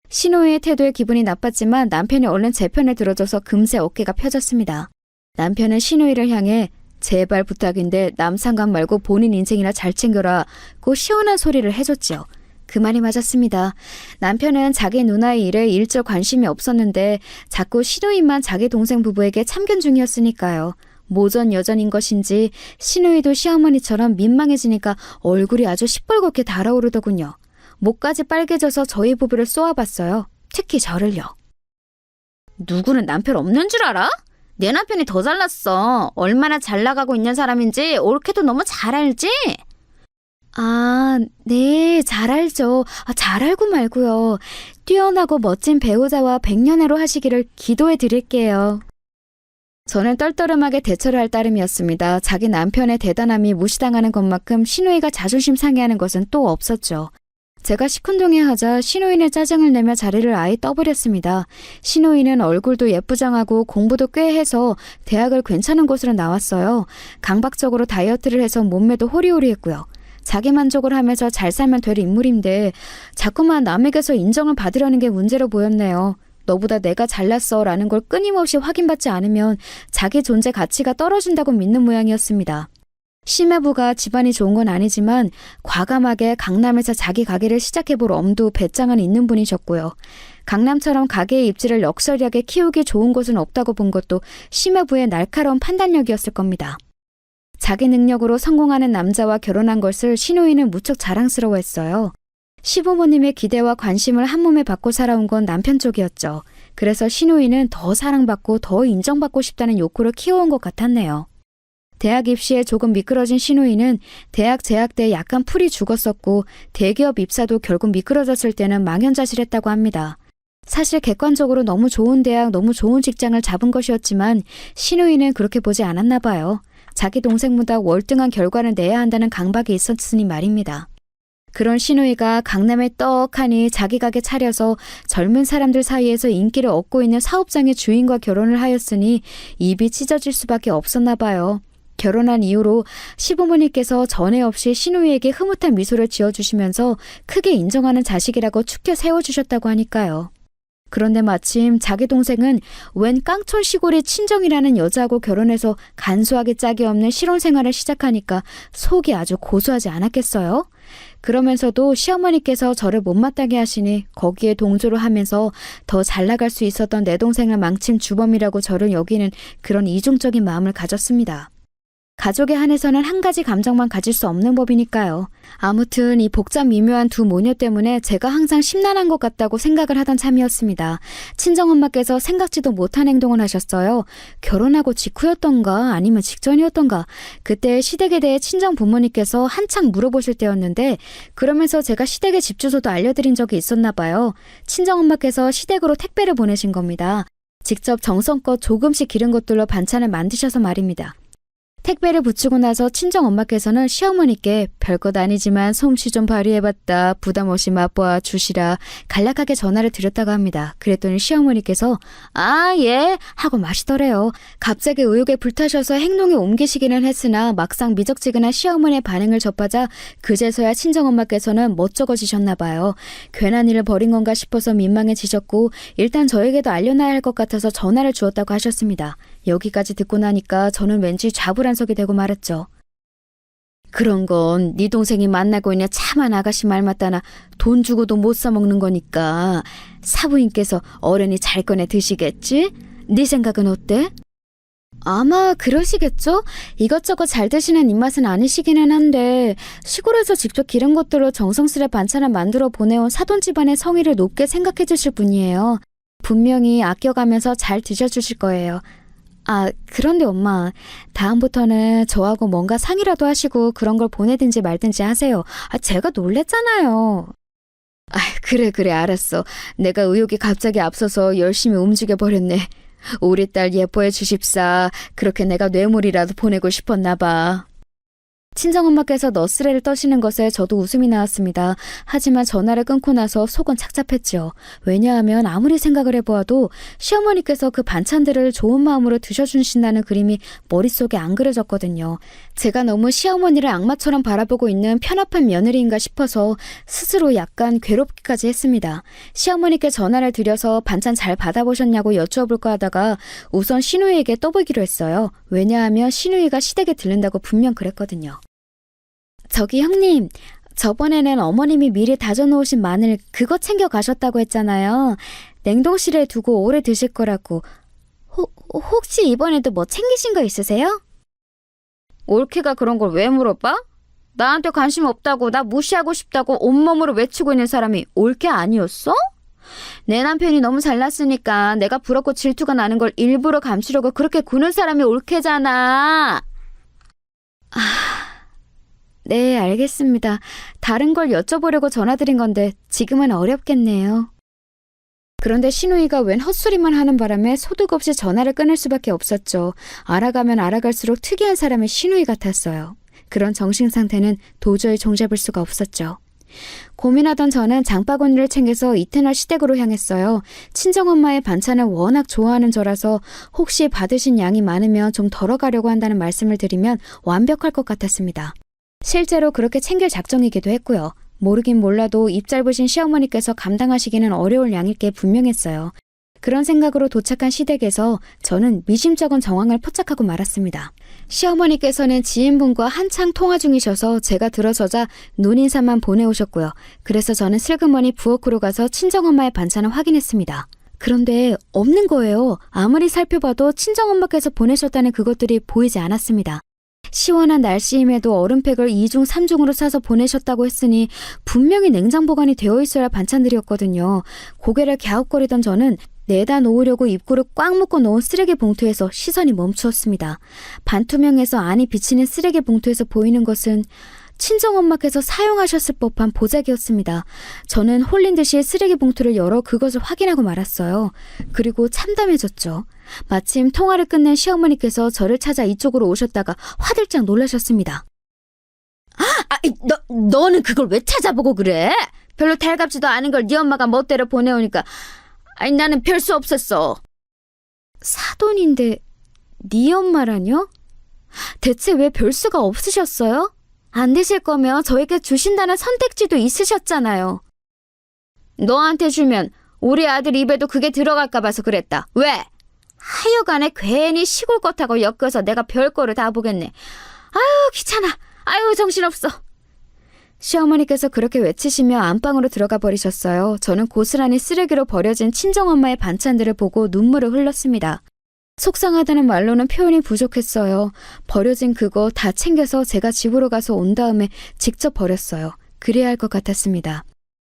신호의 태도에 기분이 나빴지만 남편이 얼른 제 편을 들어줘서 금세 어깨가 펴졌습니다. 남편은 신호이를 향해 제발 부탁인데 남 상관 말고 본인 인생이나 잘 챙겨라고 시원한 소리를 해줬지요. 그 말이 맞았습니다. 남편은 자기 누나의 일에 일절 관심이 없었는데 자꾸 신우이만 자기 동생 부부에게 참견 중이었으니까요. 모전 여전인 것인지 신우이도 시어머니처럼 민망해지니까 얼굴이 아주 시뻘겋게 달아오르더군요. 목까지 빨개져서 저희 부부를 쏘아봤어요. 특히 저를요. 누구는 남편 없는 줄 알아? 내 남편이 더 잘났어. 얼마나 잘 나가고 있는 사람인지 옳게도 너무 잘 알지? 아, 네, 잘 알죠. 잘 알고 말고요. 뛰어나고 멋진 배우자와 백년해로 하시기를 기도해 드릴게요. 저는 떨떠름하게 대처를 할 따름이었습니다. 자기 남편의 대단함이 무시당하는 것만큼 신우이가 자존심 상해하는 것은 또 없었죠. 제가 시큰둥해하자 신우이는 짜증을 내며 자리를 아예 떠버렸습니다. 신우이는 얼굴도 예쁘장하고 공부도 꽤 해서 대학을 괜찮은 곳으로 나왔어요. 강박적으로 다이어트를 해서 몸매도 호리호리했고요. 자기 만족을 하면서 잘 살면 될 인물인데 자꾸만 남에게서 인정을 받으려는 게 문제로 보였네요. 너보다 내가 잘났어 라는 걸 끊임없이 확인받지 않으면 자기 존재 가치가 떨어진다고 믿는 모양이었습니다. 심해부가 집안이 좋은 건 아니지만 과감하게 강남에서 자기 가게를 시작해볼 엄두 배짱은 있는 분이셨고요. 강남처럼 가게의 입지를 럭셔리하게 키우기 좋은 곳은 없다고 본 것도 심해부의 날카로운 판단력이었을 겁니다. 자기 능력으로 성공하는 남자와 결혼한 것을 신우이는 무척 자랑스러워했어요. 시부모님의 기대와 관심을 한몸에 받고 살아온 건 남편 쪽이었죠. 그래서 신우이는 더 사랑받고 더 인정받고 싶다는 욕구를 키워온 것 같았네요. 대학 입시에 조금 미끄러진 신우이는 대학 재학 때 약간 풀이 죽었었고 대기업 입사도 결국 미끄러졌을 때는 망연자실했다고 합니다. 사실 객관적으로 너무 좋은 대학, 너무 좋은 직장을 잡은 것이었지만 신우이는 그렇게 보지 않았나 봐요. 자기 동생보다 월등한 결과를 내야 한다는 강박이 있었으니 말입니다. 그런 신우이가 강남에 떡하니 자기 가게 차려서 젊은 사람들 사이에서 인기를 얻고 있는 사업장의 주인과 결혼을 하였으니 입이 찢어질 수밖에 없었나 봐요. 결혼한 이후로 시부모님께서 전에 없이 신우이에게 흐뭇한 미소를 지어주시면서 크게 인정하는 자식이라고 축켜 세워주셨다고 하니까요. 그런데 마침 자기 동생은 웬 깡촌 시골의 친정이라는 여자하고 결혼해서 간소하게 짝이 없는 실혼 생활을 시작하니까 속이 아주 고소하지 않았겠어요? 그러면서도 시어머니께서 저를 못마땅해 하시니 거기에 동조를 하면서 더 잘 나갈 수 있었던 내 동생을 망친 주범이라고 저를 여기는 그런 이중적인 마음을 가졌습니다. 가족에 한해서는 한 가지 감정만 가질 수 없는 법이니까요. 아무튼 이 복잡 미묘한 두 모녀 때문에 제가 항상 심란한 것 같다고 생각을 하던 참이었습니다. 친정엄마께서 생각지도 못한 행동을 하셨어요. 결혼하고 직후였던가 아니면 직전이었던가 그때 시댁에 대해 친정 부모님께서 한창 물어보실 때였는데 그러면서 제가 시댁의 집 주소도 알려드린 적이 있었나 봐요. 친정엄마께서 시댁으로 택배를 보내신 겁니다. 직접 정성껏 조금씩 기른 것들로 반찬을 만드셔서 말입니다. 택배를 붙이고 나서 친정엄마께서는 시어머니께 별것 아니지만 솜씨 좀 발휘해봤다. 부담 없이 맛보아 주시라. 간략하게 전화를 드렸다고 합니다. 그랬더니 시어머니께서 아, 예 하고 마시더래요. 갑자기 의욕에 불타셔서 행동에 옮기시기는 했으나 막상 미적지근한 시어머니의 반응을 접하자 그제서야 친정엄마께서는 멋쩍어지셨나 봐요. 괜한 일을 벌인 건가 싶어서 민망해지셨고 일단 저에게도 알려놔야 할 것 같아서 전화를 주었다고 하셨습니다. 여기까지 듣고 나니까 저는 왠지 좌불안석이 되고 말았죠. 그런 건 네 동생이 만나고 있는 참한 아가씨 말 맞다나 돈 주고도 못 사먹는 거니까 사부인께서 어른이 잘 꺼내 드시겠지? 네 생각은 어때? 아마 그러시겠죠? 이것저것 잘 드시는 입맛은 아니시기는 한데 시골에서 직접 기른 것들로 정성스레 반찬을 만들어 보내온 사돈 집안의 성의를 높게 생각해 주실 분이에요. 분명히 아껴가면서 잘 드셔주실 거예요. 아, 그런데 엄마, 다음부터는 저하고 뭔가 상의라도 하시고 그런 걸 보내든지 말든지 하세요. 아, 제가 놀랬잖아요. 아, 그래, 알았어. 내가 의욕이 갑자기 앞서서 열심히 움직여버렸네. 우리 딸 예뻐해 주십사. 그렇게 내가 뇌물이라도 보내고 싶었나 봐. 친정엄마께서 너스레를 떠시는 것에 저도 웃음이 나왔습니다. 하지만 전화를 끊고 나서 속은 착잡했죠. 왜냐하면 아무리 생각을 해보아도 시어머니께서 그 반찬들을 좋은 마음으로 드셔주신다는 그림이 머릿속에 안 그려졌거든요. 제가 너무 시어머니를 악마처럼 바라보고 있는 편협한 며느리인가 싶어서 스스로 약간 괴롭기까지 했습니다. 시어머니께 전화를 드려서 반찬 잘 받아보셨냐고 여쭈어볼까 하다가 우선 신우이에게 떠보기로 했어요. 왜냐하면 신우이가 시댁에 들른다고 분명 그랬거든요. 저기 형님, 저번에는 어머님이 미리 다져놓으신 마늘 그거 챙겨 가셨다고 했잖아요. 냉동실에 두고 오래 드실 거라고. 혹시 이번에도 뭐 챙기신 거 있으세요? 올케가 그런 걸 왜 물어봐? 나한테 관심 없다고 나 무시하고 싶다고 온몸으로 외치고 있는 사람이 올케 아니었어? 내 남편이 너무 잘났으니까 내가 부럽고 질투가 나는 걸 일부러 감추려고 그렇게 구는 사람이 올케잖아. 네, 알겠습니다. 다른 걸 여쭤보려고 전화드린 건데 지금은 어렵겠네요. 그런데 신우이가 웬 헛소리만 하는 바람에 소득 없이 전화를 끊을 수밖에 없었죠. 알아가면 알아갈수록 특이한 사람의 신우이 같았어요. 그런 정신 상태는 도저히 종잡을 수가 없었죠. 고민하던 저는 장바구니를 챙겨서 이튿날 시댁으로 향했어요. 친정엄마의 반찬을 워낙 좋아하는 저라서 혹시 받으신 양이 많으면 좀 덜어가려고 한다는 말씀을 드리면 완벽할 것 같았습니다. 실제로 그렇게 챙길 작정이기도 했고요. 모르긴 몰라도 입 짧으신 시어머니께서 감당하시기는 어려울 양일 게 분명했어요. 그런 생각으로 도착한 시댁에서 저는 미심쩍은 정황을 포착하고 말았습니다. 시어머니께서는 지인분과 한창 통화 중이셔서 제가 들어서자 눈인사만 보내오셨고요. 그래서 저는 슬그머니 부엌으로 가서 친정엄마의 반찬을 확인했습니다. 그런데 없는 거예요. 아무리 살펴봐도 친정엄마께서 보내셨다는 그것들이 보이지 않았습니다. 시원한 날씨임에도 얼음팩을 2중 3중으로 싸서 보내셨다고 했으니 분명히 냉장 보관이 되어 있어야 할 반찬들이었거든요. 고개를 갸웃거리던 저는 내다 놓으려고 입구를 꽉 묶어 놓은 쓰레기 봉투에서 시선이 멈추었습니다. 반투명해서 안이 비치는 쓰레기 봉투에서 보이는 것은 친정엄마께서 사용하셨을 법한 보자기였습니다. 저는 홀린 듯이 쓰레기 봉투를 열어 그것을 확인하고 말았어요. 그리고 참담해졌죠. 마침 통화를 끝낸 시어머니께서 저를 찾아 이쪽으로 오셨다가 화들짝 놀라셨습니다. 너는 그걸 왜 찾아보고 그래? 별로 달갑지도 않은 걸 네 엄마가 멋대로 보내오니까 나는 별 수 없었어. 사돈인데 네 엄마라뇨? 대체 왜 별 수가 없으셨어요? 안 되실 거면 저에게 주신다는 선택지도 있으셨잖아요. 너한테 주면 우리 아들 입에도 그게 들어갈까 봐서 그랬다. 왜? 하여간에 괜히 시골 것하고 엮여서 내가 별거를 다 보겠네. 아유 귀찮아. 아유 정신없어. 시어머니께서 그렇게 외치시며 안방으로 들어가 버리셨어요. 저는 고스란히 쓰레기로 버려진 친정엄마의 반찬들을 보고 눈물을 흘렸습니다. 속상하다는 말로는 표현이 부족했어요. 버려진 그거 다 챙겨서 제가 집으로 가서 온 다음에 직접 버렸어요. 그래야 할 것 같았습니다.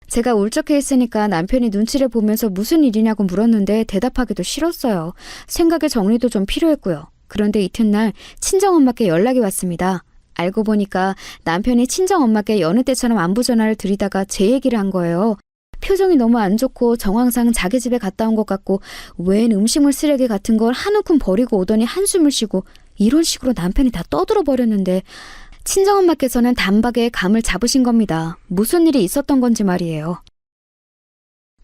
제가 울적해 있으니까 남편이 눈치를 보면서 무슨 일이냐고 물었는데 대답하기도 싫었어요. 생각의 정리도 좀 필요했고요. 그런데 이튿날 친정엄마께 연락이 왔습니다. 알고 보니까 남편이 친정엄마께 여느 때처럼 안부 전화를 드리다가 제 얘기를 한 거예요. 표정이 너무 안 좋고 정황상 자기 집에 갔다 온 것 같고 웬 음식물 쓰레기 같은 걸 한 움큼 버리고 오더니 한숨을 쉬고 이런 식으로 남편이 다 떠들어 버렸는데 친정엄마께서는 단박에 감을 잡으신 겁니다. 무슨 일이 있었던 건지 말이에요.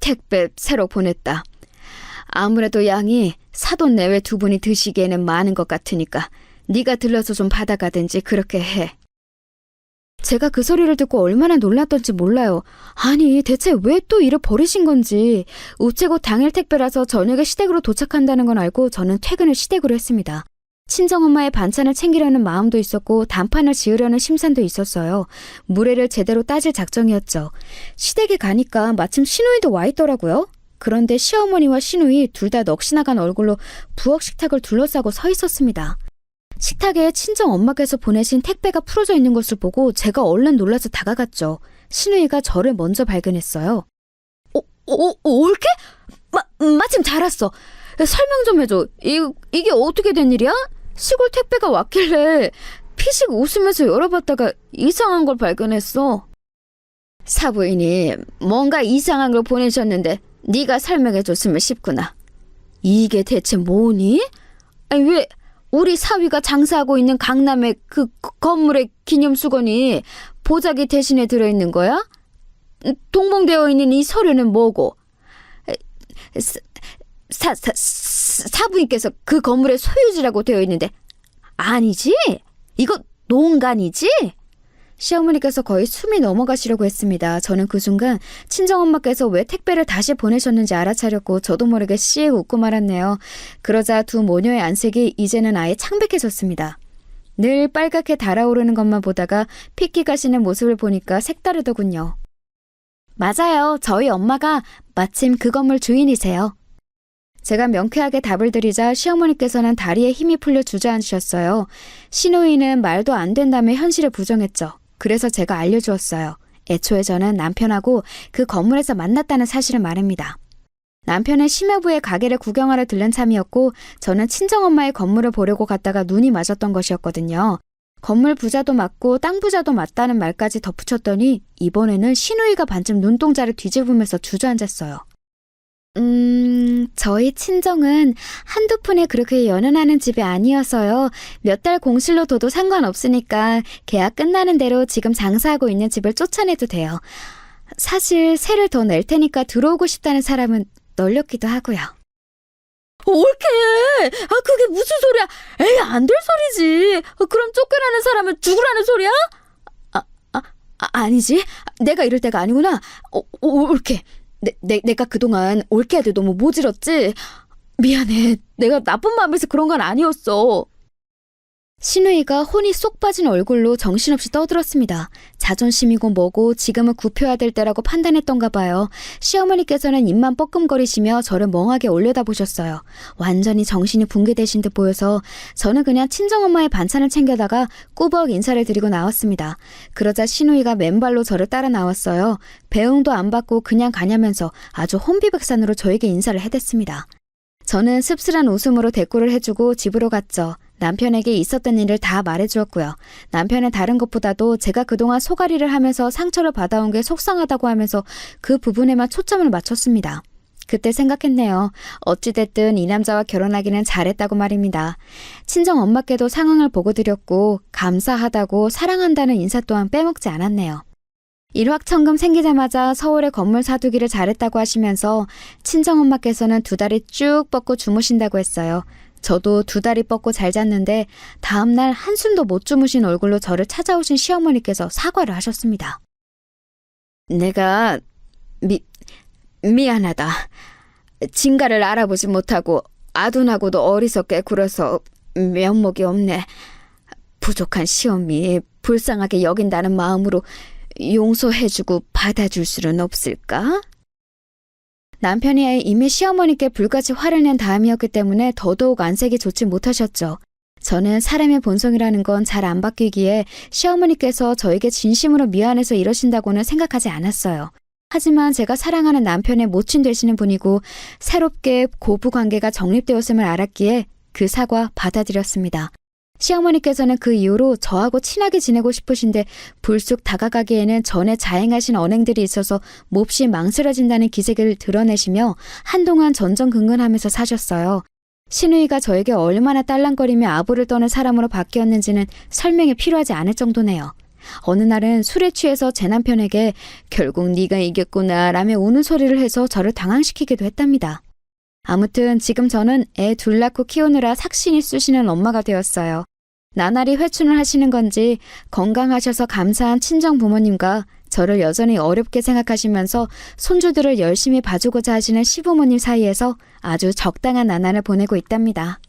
택배 새로 보냈다. 아무래도 양이 사돈 내외 두 분이 드시기에는 많은 것 같으니까 네가 들러서 좀 받아가든지 그렇게 해. 제가 그 소리를 듣고 얼마나 놀랐던지 몰라요. 아니 대체 왜 또 이를 버리신 건지. 우체국 당일 택배라서 저녁에 시댁으로 도착한다는 건 알고 저는 퇴근을 시댁으로 했습니다. 친정엄마의 반찬을 챙기려는 마음도 있었고 단판을 지으려는 심산도 있었어요. 무례를 제대로 따질 작정이었죠. 시댁에 가니까 마침 시누이도 와 있더라고요. 그런데 시어머니와 시누이 둘 다 넋이 나간 얼굴로 부엌 식탁을 둘러싸고 서 있었습니다. 식탁에 친정엄마께서 보내신 택배가 풀어져 있는 것을 보고 제가 얼른 놀라서 다가갔죠. 시누이가 저를 먼저 발견했어요. 올케? 마침 잘 왔어. 설명 좀 해줘. 이게 어떻게 된 일이야? 시골 택배가 왔길래 피식 웃으면서 열어봤다가 이상한 걸 발견했어. 사부인이 뭔가 이상한 걸 보내셨는데 네가 설명해줬으면 싶구나. 이게 대체 뭐니? 아니 왜 우리 사위가 장사하고 있는 강남의 그 건물의 기념수건이 보자기 대신에 들어있는 거야? 동봉되어 있는 이 서류는 뭐고? 사부인께서 그 건물의 소유지라고 되어 있는데 아니지? 이거 농간이지? 시어머니께서 거의 숨이 넘어가시려고 했습니다. 저는 그 순간 친정엄마께서 왜 택배를 다시 보내셨는지 알아차렸고 저도 모르게 씩 웃고 말았네요. 그러자 두 모녀의 안색이 이제는 아예 창백해졌습니다. 늘 빨갛게 달아오르는 것만 보다가 핏기 가시는 모습을 보니까 색다르더군요. 맞아요. 저희 엄마가 마침 그 건물 주인이세요. 제가 명쾌하게 답을 드리자 시어머니께서는 다리에 힘이 풀려 주저앉으셨어요. 시누이는 말도 안 된다며 현실을 부정했죠. 그래서 제가 알려주었어요. 애초에 저는 남편하고 그 건물에서 만났다는 사실을 말합니다. 남편은 심여부의 가게를 구경하러 들른 참이었고 저는 친정엄마의 건물을 보려고 갔다가 눈이 맞았던 것이었거든요. 건물 부자도 맞고 땅 부자도 맞다는 말까지 덧붙였더니 이번에는 시누이가 반쯤 눈동자를 뒤집으면서 주저앉았어요. 저희 친정은 한두 푼에 그렇게 연연하는 집이 아니어서요. 몇 달 공실로 둬도 상관없으니까 계약 끝나는 대로 지금 장사하고 있는 집을 쫓아내도 돼요. 사실 세를 더 낼 테니까 들어오고 싶다는 사람은 널렸기도 하고요. 옳게! 그게 무슨 소리야? 에이, 안 될 소리지. 그럼 쫓겨나는 사람은 죽으라는 소리야? 아니지. 내가 이럴 때가 아니구나. 옳게. 내가 그동안 올케한테 너무 모질었지? 미안해. 내가 나쁜 마음에서 그런 건 아니었어. 신우이가 혼이 쏙 빠진 얼굴로 정신없이 떠들었습니다. 자존심이고 뭐고 지금은 굽혀야 될 때라고 판단했던가 봐요. 시어머니께서는 입만 뻐끔거리시며 저를 멍하게 올려다보셨어요. 완전히 정신이 붕괴되신 듯 보여서 저는 그냥 친정엄마의 반찬을 챙겨다가 꾸벅 인사를 드리고 나왔습니다. 그러자 신우이가 맨발로 저를 따라 나왔어요. 배웅도 안 받고 그냥 가냐면서 아주 혼비백산으로 저에게 인사를 해댔습니다. 저는 씁쓸한 웃음으로 대꾸를 해주고 집으로 갔죠. 남편에게 있었던 일을 다 말해주었고요. 남편은 다른 것보다도 제가 그동안 소가리를 하면서 상처를 받아온 게 속상하다고 하면서 그 부분에만 초점을 맞췄습니다. 그때 생각했네요. 어찌됐든 이 남자와 결혼하기는 잘했다고 말입니다. 친정 엄마께도 상황을 보고 드렸고 감사하다고 사랑한다는 인사 또한 빼먹지 않았네요. 일확천금 생기자마자 서울에 건물 사두기를 잘했다고 하시면서 친정엄마께서는 2다리 쭉 뻗고 주무신다고 했어요. 저도 2다리 뻗고 잘 잤는데 다음날 한숨도 못 주무신 얼굴로 저를 찾아오신 시어머니께서 사과를 하셨습니다. 내가 미안하다. 진가를 알아보지 못하고 아둔하고도 어리석게 굴어서 면목이 없네. 부족한 시어미 불쌍하게 여긴다는 마음으로 용서해주고 받아줄 수는 없을까? 남편이 이미 시어머니께 불같이 화를 낸 다음이었기 때문에 더더욱 안색이 좋지 못하셨죠. 저는 사람의 본성이라는 건 잘 안 바뀌기에 시어머니께서 저에게 진심으로 미안해서 이러신다고는 생각하지 않았어요. 하지만 제가 사랑하는 남편의 모친 되시는 분이고 새롭게 고부관계가 정립되었음을 알았기에 그 사과 받아들였습니다. 시어머니께서는 그 이후로 저하고 친하게 지내고 싶으신데 불쑥 다가가기에는 전에 자행하신 언행들이 있어서 몹시 망설여진다는 기색을 드러내시며 한동안 전전긍긍하면서 사셨어요. 신우이가 저에게 얼마나 딸랑거리며 아부를 떠는 사람으로 바뀌었는지는 설명이 필요하지 않을 정도네요. 어느 날은 술에 취해서 제 남편에게 결국 네가 이겼구나 라며 우는 소리를 해서 저를 당황시키기도 했답니다. 아무튼 지금 저는 애 2 낳고 키우느라 삭신이 쑤시는 엄마가 되었어요. 나날이 회춘을 하시는 건지 건강하셔서 감사한 친정 부모님과 저를 여전히 어렵게 생각하시면서 손주들을 열심히 봐주고자 하시는 시부모님 사이에서 아주 적당한 나날을 보내고 있답니다.